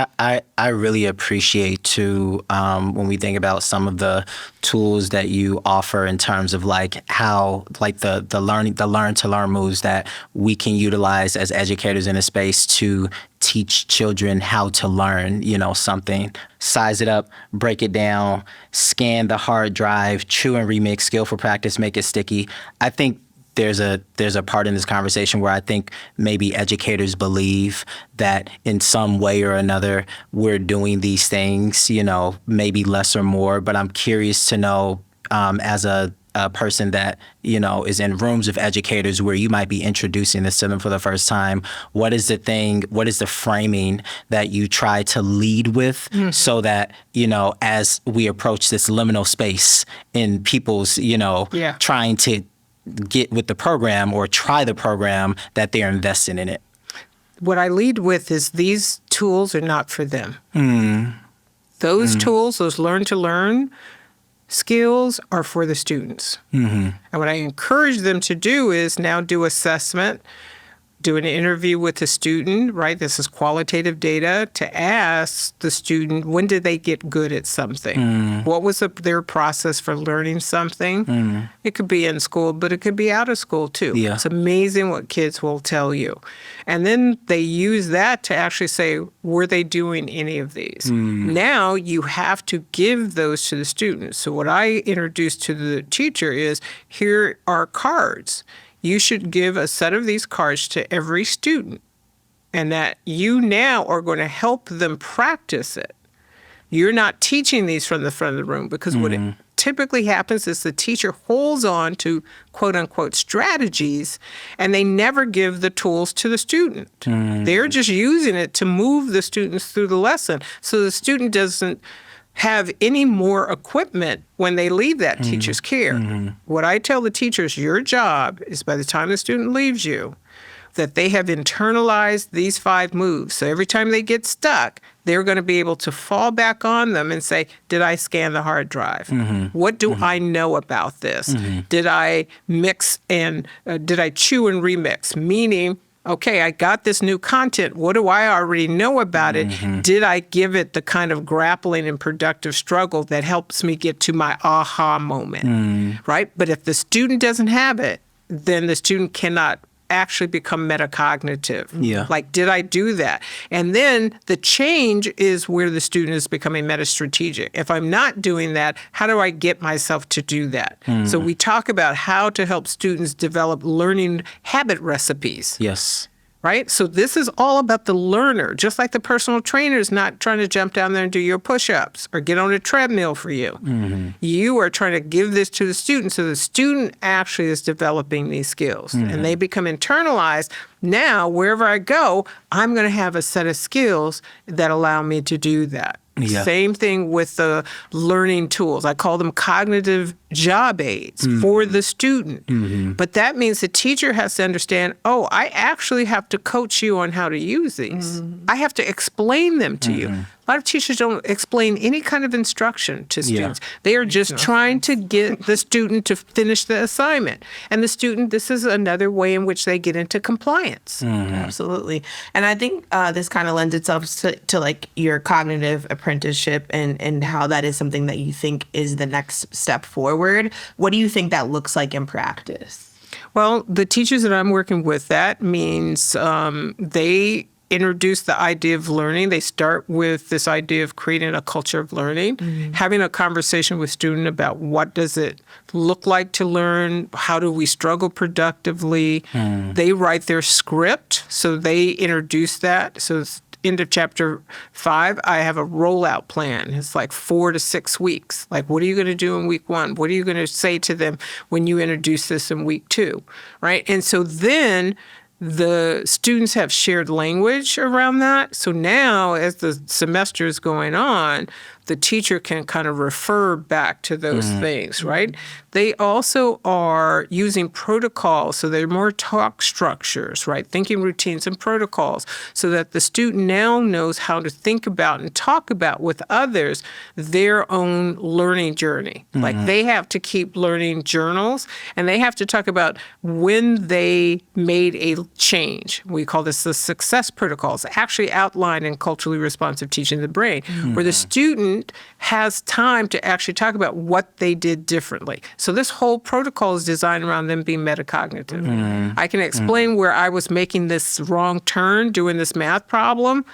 I really appreciate too when we think about some of the tools that you offer in terms of how the learn to learn moves that we can utilize as educators in a space to teach children how to learn, something. Size it up, break it down, scan the hard drive, chew and remix, skillful practice, make it sticky. I think there's a part in this conversation where I think maybe educators believe that in some way or another we're doing these things, maybe less or more. But I'm curious to know, as a person that, is in rooms of educators where you might be introducing this to them for the first time, what is the framing that you try to lead with so that, as we approach this liminal space in people's, trying to get with the program or try the program, that they're investing in it? What I lead with is these tools are not for them. Those tools, those learn to learn skills are for the students. And what I encourage them to do is now do assessment, do an interview with the student, right? This is qualitative data to ask the student, when did they get good at something? What was their process for learning something? It could be in school, but it could be out of school too. Yeah. It's amazing what kids will tell you. And then they use that to actually say, were they doing any of these? Now you have to give those to the students. So what I introduce to the teacher is, here are cards. You should give a set of these cards to every student, and that you now are going to help them practice it. You're not teaching these from the front of the room, because what it typically happens is the teacher holds on to quote unquote strategies and they never give the tools to the student. They're just using it to move the students through the lesson. So the student doesn't have any more equipment when they leave that teacher's care. What I tell the teachers, your job is by the time the student leaves you, that they have internalized these 5 moves. So every time they get stuck, they're going to be able to fall back on them and say, did I scan the hard drive? What do I know about this? Did I mix and did I chew and remix? Meaning, okay, I got this new content. What do I already know about it? Did I give it the kind of grappling and productive struggle that helps me get to my aha moment, right? But if the student doesn't have it, then the student cannot actually become metacognitive. Yeah. Like, did I do that? And then the change is where the student is becoming metastrategic. If I'm not doing that, how do I get myself to do that? So we talk about how to help students develop learning habit recipes. Yes. Right? So this is all about the learner, just like the personal trainer is not trying to jump down there and do your push-ups or get on a treadmill for you. You are trying to give this to the student, so the student actually is developing these skills and they become internalized. Now, wherever I go, I'm going to have a set of skills that allow me to do that. Yeah. Same thing with the learning tools. I call them cognitive job aids for the student. But that means the teacher has to understand, oh, I actually have to coach you on how to use these. I have to explain them to you. A lot of teachers don't explain any kind of instruction to students. They are just trying to get the student to finish the assignment. And the student, this is another way in which they get into compliance. Absolutely. And I think this kind of lends itself to like your cognitive apprenticeship and how that is something that you think is the next step forward. What do you think that looks like in practice? Well, the teachers that I'm working with, that means they introduce the idea of learning. They start with this idea of creating a culture of learning, having a conversation with student about what does it look like to learn, how do we struggle productively. They write their script, so they introduce that. So it's end of chapter 5, I have a rollout plan. It's like 4 to 6 weeks. Like, what are you going to do in week 1? What are you going to say to them when you introduce this in week 2, right? And so then the students have shared language around that. So now, as the semester is going on, the teacher can kind of refer back to those things, right? They also are using protocols, so they're more talk structures, right? Thinking routines and protocols, so that the student now knows how to think about and talk about with others their own learning journey. Like, they have to keep learning journals, and they have to talk about when they made a change. We call this the success protocols, actually outlined in culturally responsive teaching of the brain, where the student has time to actually talk about what they did differently. So this whole protocol is designed around them being metacognitive. I can explain where I was making this wrong turn doing this math problem.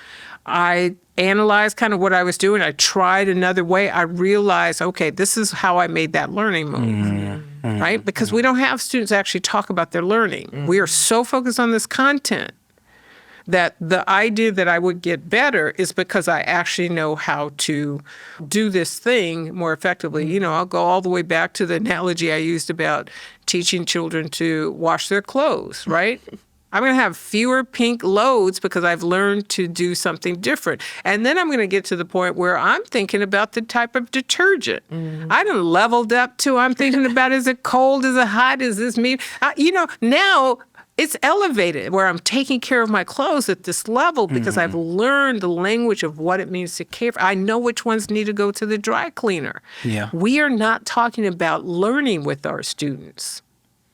I analyzed kind of what I was doing. I tried another way. I realized, okay, this is how I made that learning move, right? Because we don't have students actually talk about their learning. We are so focused on this content that the idea that I would get better is because I actually know how to do this thing more effectively. You know, I'll go all the way back to the analogy I used about teaching children to wash their clothes, right? I'm going to have fewer pink loads because I've learned to do something different. And then I'm going to get to the point where I'm thinking about the type of detergent. I done leveled up to, I'm thinking about, is it cold, is it hot, is this meat? You know, now it's elevated where I'm taking care of my clothes at this level because I've learned the language of what it means to care for. I know which ones need to go to the dry cleaner. Yeah. We are not talking about learning with our students.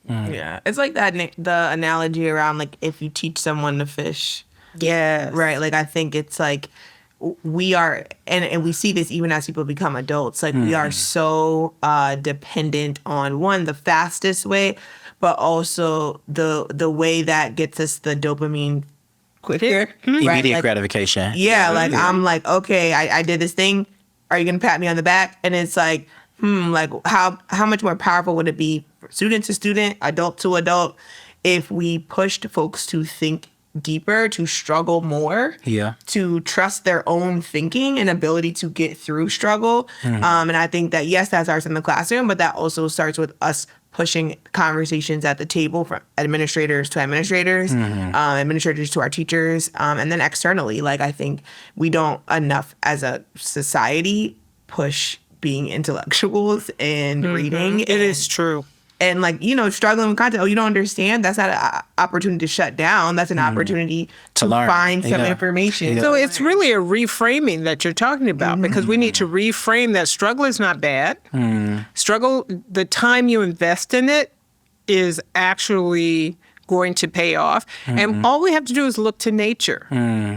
Yeah. It's like the analogy around like if you teach someone to fish. Yes. Right. Like I think it's like we are, and we see this even as people become adults, like we are so dependent on one, the fastest way, but also the way that gets us the dopamine quicker. Immediate Like, gratification. yeah, like I'm like, okay, I did this thing. Are you gonna pat me on the back? And it's like, like how much more powerful would it be for student to student, adult to adult, if we pushed folks to think deeper, to struggle more, to trust their own thinking and ability to get through struggle. And I think that, yes, that starts in the classroom, but that also starts with us pushing conversations at the table from administrators to administrators, administrators to our teachers, and then externally. Like, I think we don't enough as a society push being intellectuals and reading. It is true. And like, struggling with content. Oh, you don't understand? That's not an opportunity to shut down. That's an opportunity to learn. find some information. So it's really a reframing that you're talking about because we need to reframe that struggle is not bad. Struggle, the time you invest in it is actually going to pay off. And all we have to do is look to nature.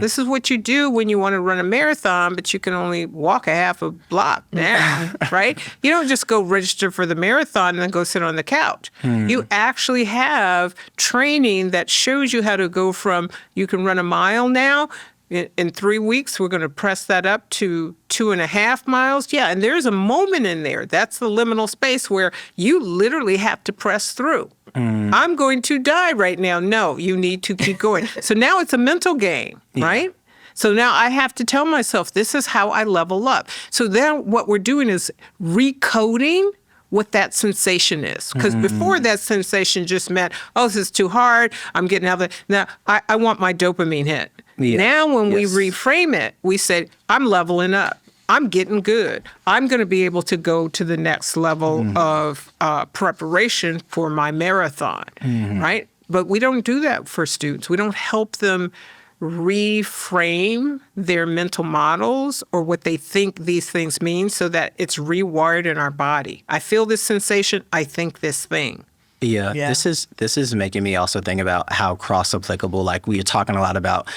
This is what you do when you want to run a marathon, but you can only walk a half a block now, right? You don't just go register for the marathon and then go sit on the couch. You actually have training that shows you how to go from, you can run a mile now. In 3 weeks, we're going to press that up to 2.5 miles. Yeah, and there's a moment in there. That's the liminal space where you literally have to press through. I'm going to die right now. No, you need to keep going. So now it's a mental game, right? So now I have to tell myself, this is how I level up. So then what we're doing is recoding what that sensation is. Because before that sensation just meant, oh, this is too hard. I'm getting out of it. Now I want my dopamine hit. Yeah. Now when we reframe it, we say, I'm leveling up. I'm getting good. I'm going to be able to go to the next level of preparation for my marathon, right? But we don't do that for students. We don't help them reframe their mental models or what they think these things mean so that it's rewired in our body. I feel this sensation. I think this thing. Yeah. This is making me also think about how cross-applicable, like we are talking a lot about,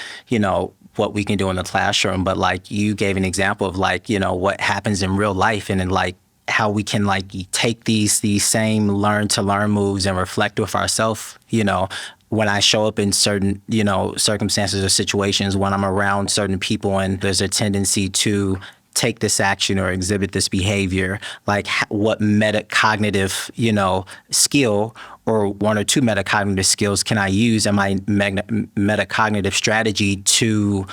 what we can do in the classroom, but like you gave an example of like, what happens in real life and then like how we can like take these same learn to learn moves and reflect with ourselves, when I show up in certain, circumstances or situations, when I'm around certain people and there's a tendency to take this action or exhibit this behavior, like what metacognitive, skill or one or two metacognitive skills can I use in my metacognitive strategy to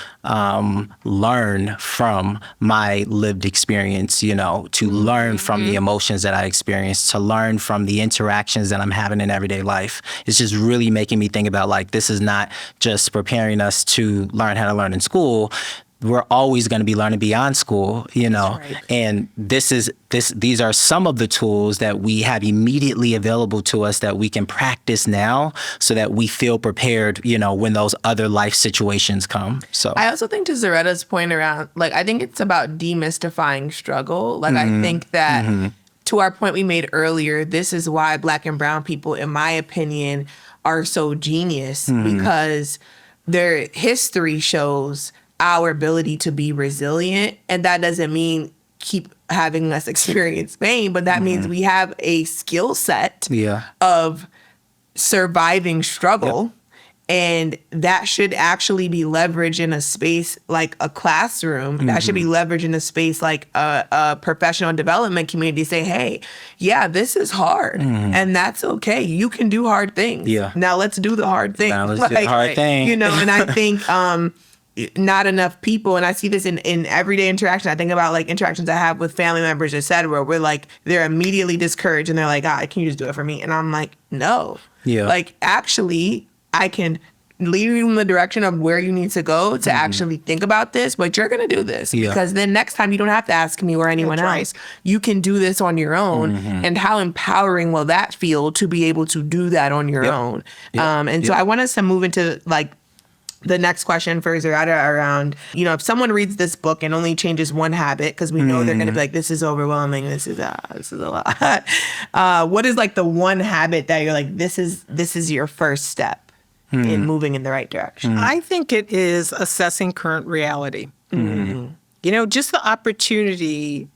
learn from my lived experience, to learn from the emotions that I experience, to learn from the interactions that I'm having in everyday life. It's just really making me think about like, this is not just preparing us to learn how to learn in school. We're always going to be learning beyond school, right. And these are some of the tools that we have immediately available to us that we can practice now so that we feel prepared, when those other life situations come. So I also think to Zaretta's point around, like, I think it's about demystifying struggle. Like, I think that to our point we made earlier, this is why Black and brown people, in my opinion, are so genius because their history shows our ability to be resilient. And that doesn't mean keep having us experience pain, but that means we have a skill set of surviving struggle. And that should actually be leveraged in a space like a classroom. That should be leveraged in a space like a professional development community. Say, hey, yeah, this is hard. And that's okay. You can do hard things. Yeah. Now let's do the hard thing. Now let's do the hard thing. And I think not enough people, and I see this in everyday interaction. I think about like interactions I have with family members, et cetera, where like they're immediately discouraged and they're like, can you just do it for me? And I'm like, no. Yeah. Like, actually, I can leading you in the direction of where you need to go to actually think about this, but you're going to do this because then next time you don't have to ask me or anyone else. You can do this on your own. And how empowering will that feel to be able to do that on your own? So I want us to move into like the next question for Zaretta around, if someone reads this book and only changes one habit, because we know they're going to be like, this is overwhelming, this is a lot. What is like the one habit that you're like, this is your first step in moving in the right direction? I think it is assessing current reality. Just the opportunity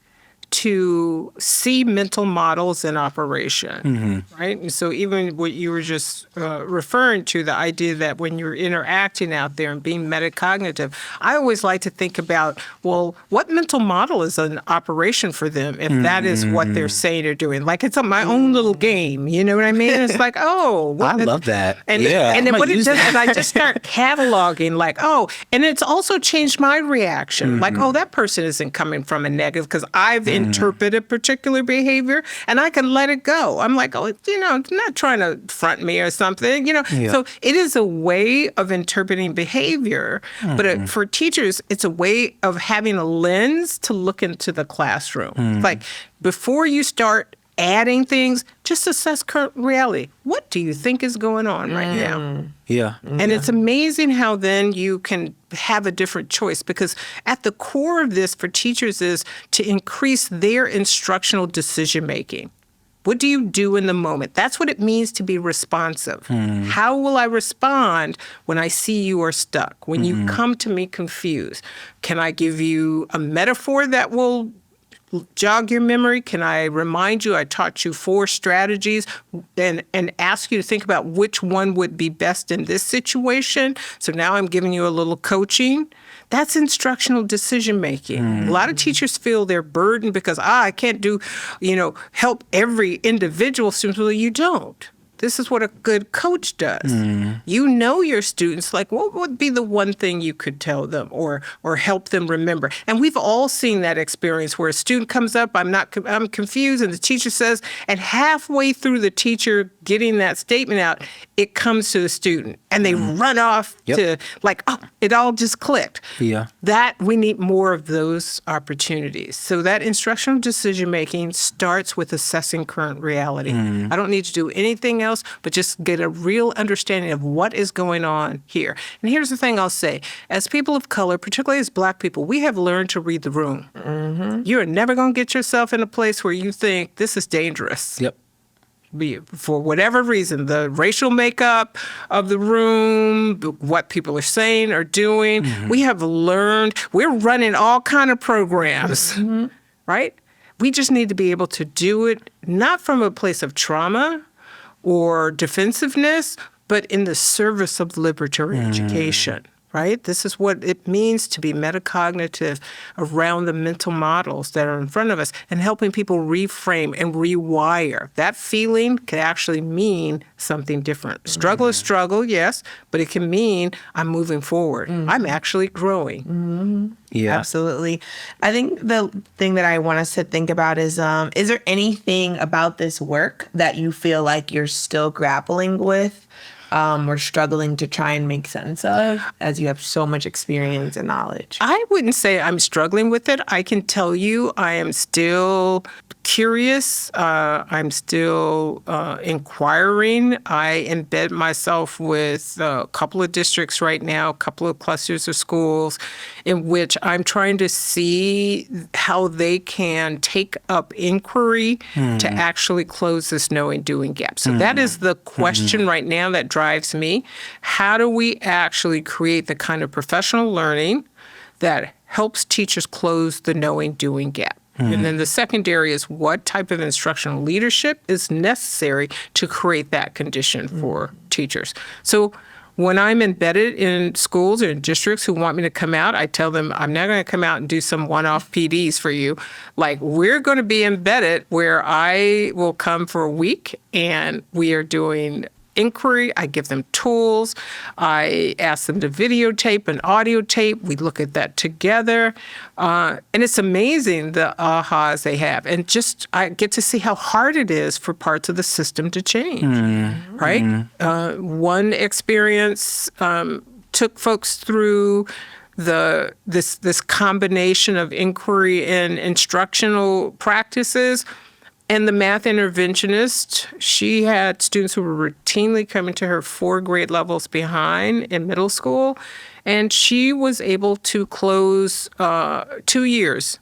to see mental models in operation, right? And so even what you were just referring to, the idea that when you're interacting out there and being metacognitive, I always like to think about, well, what mental model is an operation for them if that is what they're saying or doing? Like it's my own little game, you know what I mean? It's like, oh. I love that. And then what it does, and I just start cataloging like, oh, and it's also changed my reaction. Like, oh, that person isn't coming from a negative because I've interpret a particular behavior and I can let it go. I'm like, oh, not trying to front me or something, So it is a way of interpreting behavior. But for teachers, it's a way of having a lens to look into the classroom. Like before you start adding things, just assess current reality. What do you think is going on right now? Yeah. And it's amazing how then you can have a different choice, because at the core of this for teachers is to increase their instructional decision making. What do you do in the moment? That's what it means to be responsive. How will I respond when I see you are stuck, when you come to me confused? Can I give you a metaphor that will jog your memory? Can I remind you I taught you 4 strategies and ask you to think about which one would be best in this situation? So now I'm giving you a little coaching. That's instructional decision making. A lot of teachers feel they're burdened because I can't do, help every individual student. Well, you don't. This is what a good coach does. You know your students, like what would be the one thing you could tell them or help them remember? And we've all seen that experience where a student comes up, I'm confused, and the teacher says, and halfway through the teacher getting that statement out, it comes to the student and they run off to like, oh, it all just clicked. Yeah. That we need more of those opportunities. So that instructional decision making starts with assessing current reality. I don't need to do anything else but just get a real understanding of what is going on here. And here's the thing I'll say. As people of color, particularly as Black people, we have learned to read the room. You're never going to get yourself in a place where you think this is dangerous. Yep. For whatever reason, the racial makeup of the room, what people are saying or doing, we have learned, we're running all kind of programs, right? We just need to be able to do it not from a place of trauma or defensiveness, but in the service of liberatory education, right? This is what it means to be metacognitive around the mental models that are in front of us and helping people reframe and rewire. That feeling can actually mean something different. Struggle is struggle, yes, but it can mean I'm moving forward. I'm actually growing. Yeah. Absolutely. I think the thing that I want us to think about is there anything about this work that you feel like you're still grappling with or struggling to try and make sense of, as you have so much experience and knowledge? I wouldn't say I'm struggling with it. I can tell you I am still curious. I'm still inquiring. I embed myself with a couple of districts right now, a couple of clusters of schools in which I'm trying to see how they can take up inquiry to actually close this knowing doing gap. So that is the question right now that drives me. How do we actually create the kind of professional learning that helps teachers close the knowing doing gap? And then the secondary is what type of instructional leadership is necessary to create that condition for teachers. So when I'm embedded in schools or in districts who want me to come out, I tell them I'm not going to come out and do some one-off PDs for you. Like, we're going to be embedded where I will come for a week and we are doing inquiry. I give them tools. I ask them to videotape and audio tape. We look at that together. And it's amazing the ahas they have. And just I get to see how hard it is for parts of the system to change, right? One experience took folks through this combination of inquiry and instructional practices. And the math interventionist, she had students who were routinely coming to her 4 grade levels behind in middle school, and she was able to close 2 years.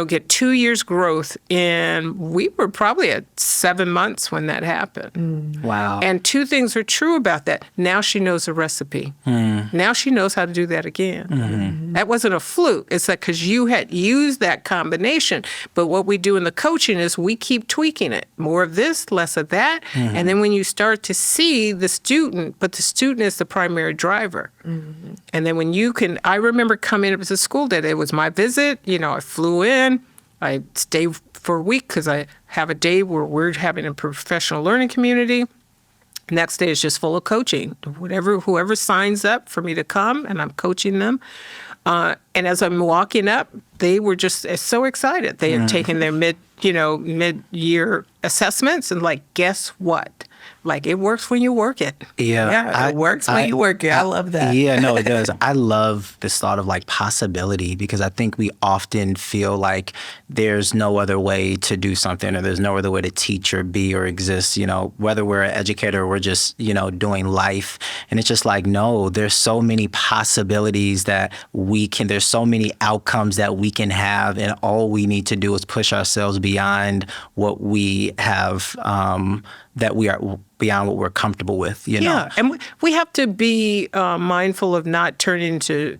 Get 2 years growth, and we were probably at 7 months when that happened. Wow. And 2 things are true about that. Now she knows the recipe. Now she knows how to do that again. That wasn't a fluke. It's like because you had used that combination. But what we do in the coaching is we keep tweaking it. More of this, less of that. And then when you start to see the student, but the student is the primary driver. And then when you can, I remember coming up to school that it was my visit. I flew in. I stay for a week because I have a day where we're having a professional learning community. Next day is just full of coaching. Whoever signs up for me to come, and I'm coaching them. And as I'm walking up, they were just so excited. They had taken their mid-year assessments, and guess what? It works when you work it. Yeah, it works when you work it. I love that. Yeah, no, it does. I love this thought of possibility, because I think we often feel like there's no other way to do something, or there's no other way to teach or be or exist, whether we're an educator or we're just, doing life. And it's just no, there's so many possibilities that there's so many outcomes that we can have, and all we need to do is push ourselves beyond what we have, that we are beyond what we're comfortable with, Yeah, and we have to be mindful of not turning to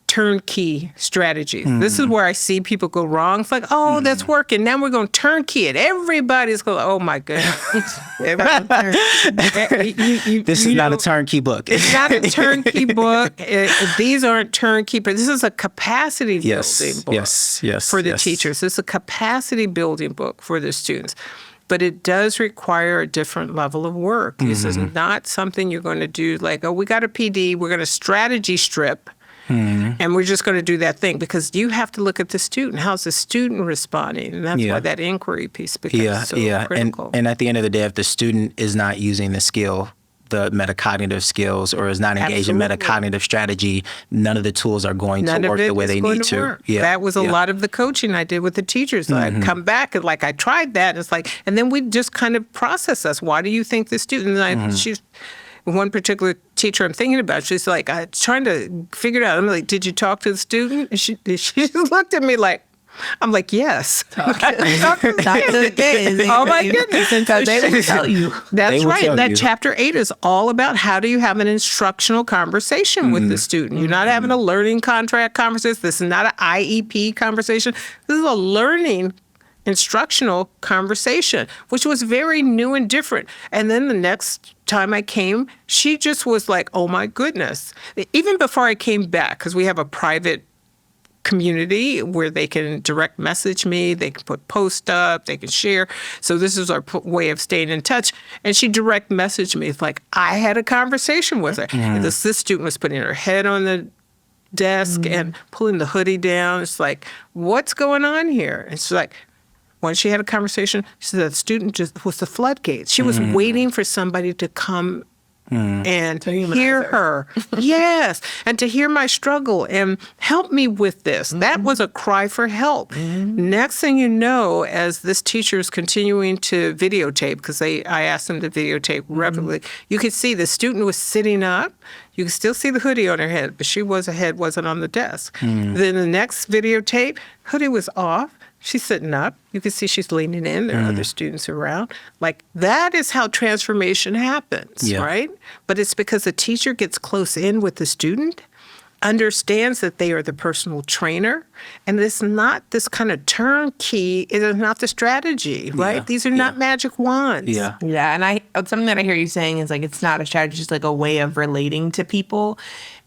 turnkey strategies. This is where I see people go wrong. It's that's working. Now we're going to turnkey it. Everybody's going, oh my goodness. This is not a turnkey book. It's not a turnkey book. These aren't turnkey, but this is a capacity building book for the teachers. It's a capacity building book for the students. But it does require a different level of work. This is not something you're going to do we got a PD, we're going to strategy strip, and we're just going to do that thing. Because you have to look at the student. How's the student responding? And that's why that inquiry piece becomes so critical. And at the end of the day, if the student is not using the skill, the metacognitive skills, or is not engaged in metacognitive strategy, none of the tools are going to work the way they need to. Yeah. That was a lot of the coaching I did with the teachers. I'd come back and I tried that. It's and then we just kind of process us. Why do you think the student? And she's one particular teacher I'm thinking about. She's I'm trying to figure it out. I'm did you talk to the student? And she just looked at me I'm yes. Talk to the kids. Oh my goodness. Because they will tell you. That's right. That chapter 8 is all about how do you have an instructional conversation with the student. You're not having a learning contract conversation. This is not an IEP conversation. This is a learning instructional conversation, which was very new and different. And then the next time I came, she just was oh my goodness. Even before I came back, because we have a private community where they can direct message me, they can put posts up, they can share. So this is our way of staying in touch. And she direct messaged me. It's I had a conversation with her. And this student was putting her head on the desk and pulling the hoodie down. It's what's going on here? And she's once she had a conversation, she said the student just was the floodgates. She was waiting for somebody to come and hear her. Yes. And to hear my struggle and help me with this. That was a cry for help. Next thing you know, as this teacher is continuing to videotape, because I asked them to videotape rapidly, you could see the student was sitting up. You could still see the hoodie on her head, but her head wasn't on the desk. Then the next videotape, hoodie was off. She's sitting up. You can see she's leaning in. There are other students around. That is how transformation happens, right? But it's because the teacher gets close in with the student, understands that they are the personal trainer, and it's not this kind of turnkey. It is not the strategy, right? These are not magic wands. Yeah, and something that I hear you saying is it's not a strategy, it's a way of relating to people.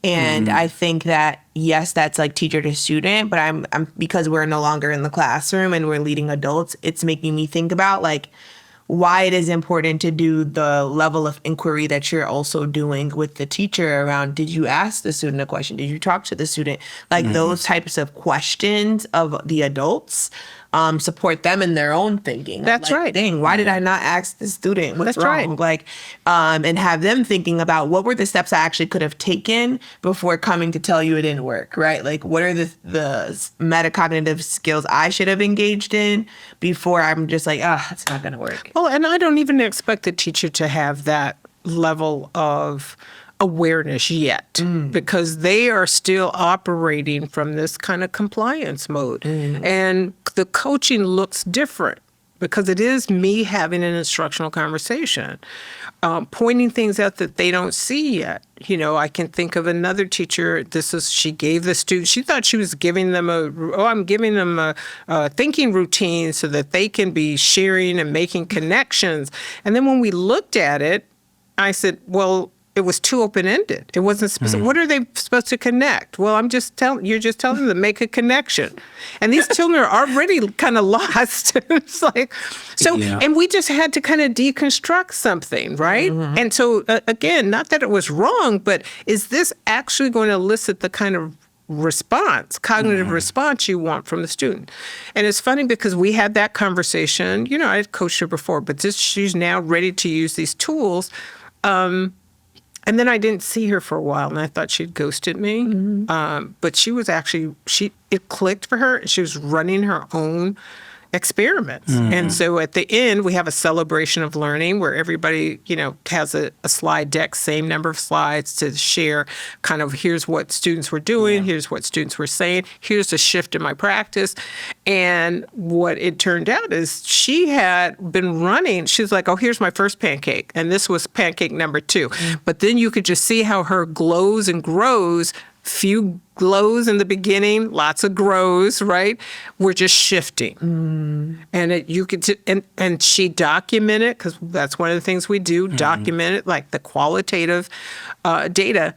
And I think that, yes, that's teacher to student, but I'm because we're no longer in the classroom and we're leading adults, it's making me think about why it is important to do the level of inquiry that you're also doing with the teacher around, did you ask the student a question? Did you talk to the student? Like those types of questions of the adults support them in their own thinking. That's like, right. Dang, why did I not ask the student what's That's wrong? right. Like, and have them thinking about what were the steps I actually could have taken before coming to tell you it didn't work, right? Like, what are the metacognitive skills I should have engaged in before I'm just like, it's not going to work. Well, and I don't even expect the teacher to have that level of awareness yet because they are still operating from this kind of compliance mode. And the coaching looks different because it is me having an instructional conversation, pointing things out that they don't see yet. You know, I can think of another teacher, she gave the student, she thought she was giving them I'm giving them a thinking routine so that they can be sharing and making connections. And then when we looked at it, I said, well, it was too open-ended. It wasn't specific. What are they supposed to connect? Well, you're just telling them to make a connection. And these children are already kind of lost. It's like, so, and we just had to kind of deconstruct something, right? And so, again, not that it was wrong, but is this actually going to elicit the kind of cognitive response you want from the student? And it's funny because we had that conversation. You know, I had coached her before, but she's now ready to use these tools. And then I didn't see her for a while, and I thought she'd ghosted me. But she was actually, it clicked for her, and she was running her own experiments. And so at the end, we have a celebration of learning where everybody, you know, has a slide deck, same number of slides to share kind of here's what students were doing, here's what students were saying, here's a shift in my practice. And what it turned out is she had been running, she's like, oh, here's my first pancake. And this was pancake number 2. But then you could just see how her glows and grows. Few glows in the beginning, lots of grows, right? We're just shifting. And you could, and she documented, because that's one of the things we do, document it, like the qualitative data,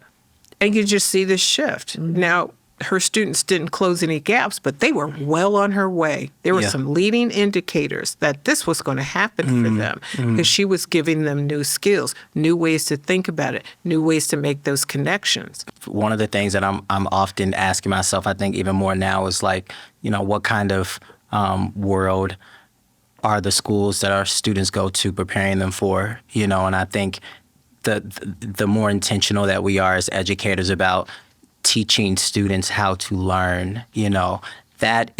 and you just see this shift. Now, her students didn't close any gaps, but they were well on her way. There were some leading indicators that this was going to happen for them because she was giving them new skills, new ways to think about it, new ways to make those connections. One of the things that I'm often asking myself, I think even more now, is like, you know, what kind of world are the schools that our students go to preparing them for, you know? And I think the more intentional that we are as educators about teaching students how to learn, you know, that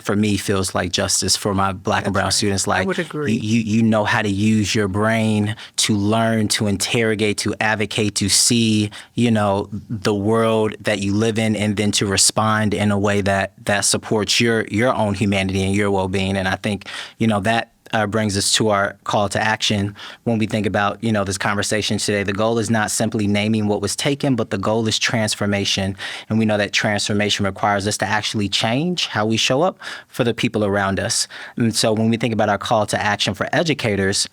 for me feels like justice for my Black and brown students. Like, I would agree. You know how to use your brain to learn, to interrogate, to advocate, to see, you know, the world that you live in, and then to respond in a way that supports your own humanity and your well-being. And I think, you know, that brings us to our call to action. When we think about, you know, this conversation today, the goal is not simply naming what was taken, but the goal is transformation. And we know that transformation requires us to actually change how we show up for the people around us. And so when we think about our call to action for educators,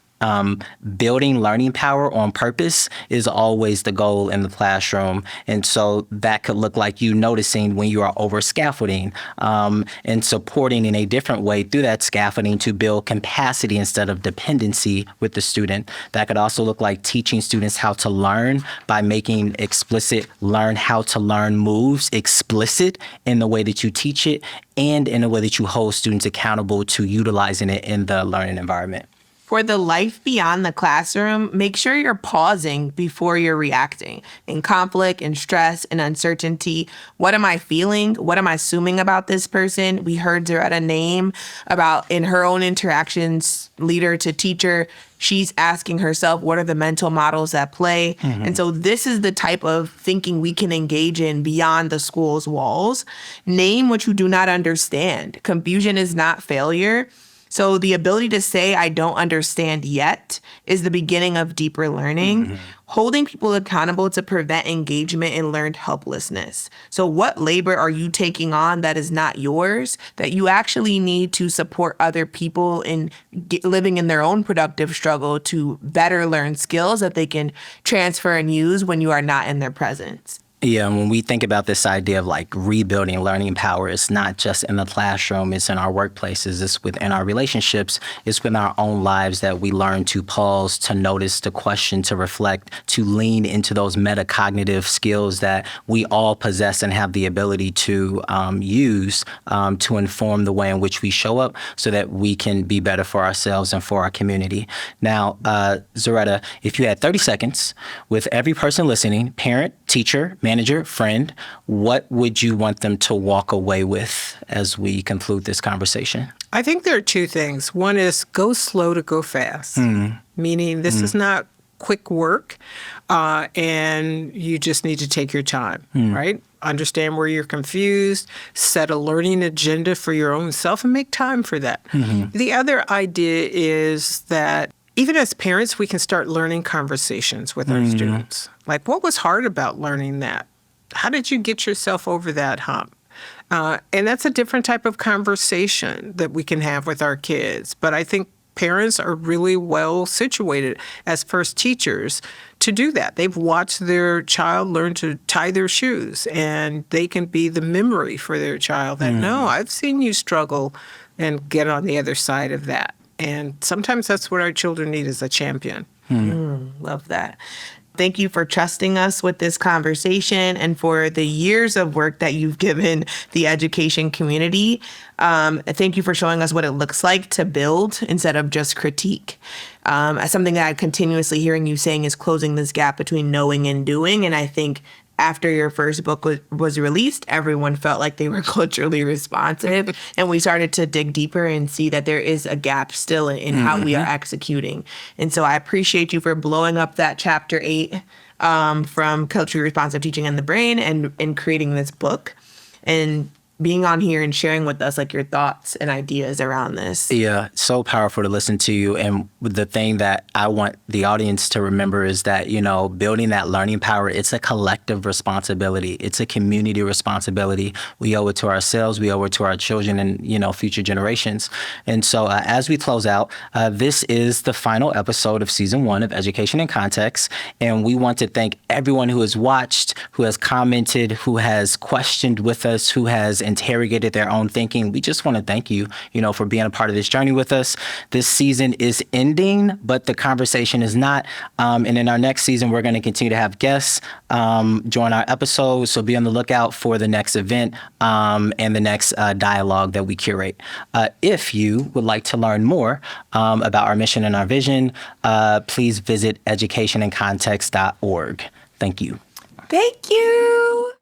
building learning power on purpose is always the goal in the classroom. And so that could look like you noticing when you are over scaffolding, and supporting in a different way through that scaffolding to build capacity instead of dependency with the student. That could also look like teaching students how to learn by making explicit learn how to learn moves explicit in the way that you teach it and in the way that you hold students accountable to utilizing it in the learning environment. For the life beyond the classroom, make sure you're pausing before you're reacting. In conflict and stress and uncertainty, what am I feeling? What am I assuming about this person? We heard Zaretta name about in her own interactions, leader to teacher, she's asking herself, what are the mental models at play? And so this is the type of thinking we can engage in beyond the school's walls. Name what you do not understand. Confusion is not failure. So the ability to say, I don't understand yet, is the beginning of deeper learning. Holding people accountable to prevent engagement in learned helplessness. So what labor are you taking on that is not yours, that you actually need to support other people in living in their own productive struggle to better learn skills that they can transfer and use when you are not in their presence? Yeah, when we think about this idea of like rebuilding learning power, it's not just in the classroom, it's in our workplaces, it's within our relationships, it's within our own lives that we learn to pause, to notice, to question, to reflect, to lean into those metacognitive skills that we all possess and have the ability to use to inform the way in which we show up so that we can be better for ourselves and for our community. Now, Zaretta, if you had 30 seconds with every person listening, parent, teacher, manager, friend, what would you want them to walk away with as we conclude this conversation? I think there are two things. One is go slow to go fast, meaning this is not quick work, and you just need to take your time, right? Understand where you're confused, set a learning agenda for your own self, and make time for that. The other idea is that even as parents, we can start learning conversations with our students. Like, what was hard about learning that? How did you get yourself over that hump? And that's a different type of conversation that we can have with our kids. But I think parents are really well situated as first teachers to do that. They've watched their child learn to tie their shoes, and they can be the memory for their child that, no, I've seen you struggle and get on the other side of that. And sometimes that's what our children need, is a champion. Love that. Thank you for trusting us with this conversation and for the years of work that you've given the education community. Thank you for showing us what it looks like to build instead of just critique. Something that I'm continuously hearing you saying is closing this gap between knowing and doing. And I think after your first book was released, everyone felt like they were culturally responsive. And we started to dig deeper and see that there is a gap still in how we are executing. And so I appreciate you for blowing up that chapter 8 from culturally responsive teaching and the brain and creating this book and being on here and sharing with us like your thoughts and ideas around this. Yeah, so powerful to listen to you. And the thing that I want the audience to remember is that, you know, building that learning power, it's a collective responsibility. It's a community responsibility. We owe it to ourselves. We owe it to our children and, you know, future generations. And so as we close out, this is the final episode of season 1 of Education in Context. And we want to thank everyone who has watched, who has commented, who has questioned with us, who has interrogated their own thinking. We just want to thank you, you know, for being a part of this journey with us. This season is ending, but the conversation is not. And in our next season, we're going to continue to have guests join our episodes. So be on the lookout for the next event and the next dialogue that we curate. If you would like to learn more about our mission and our vision, please visit educationincontext.org. Thank you. Thank you.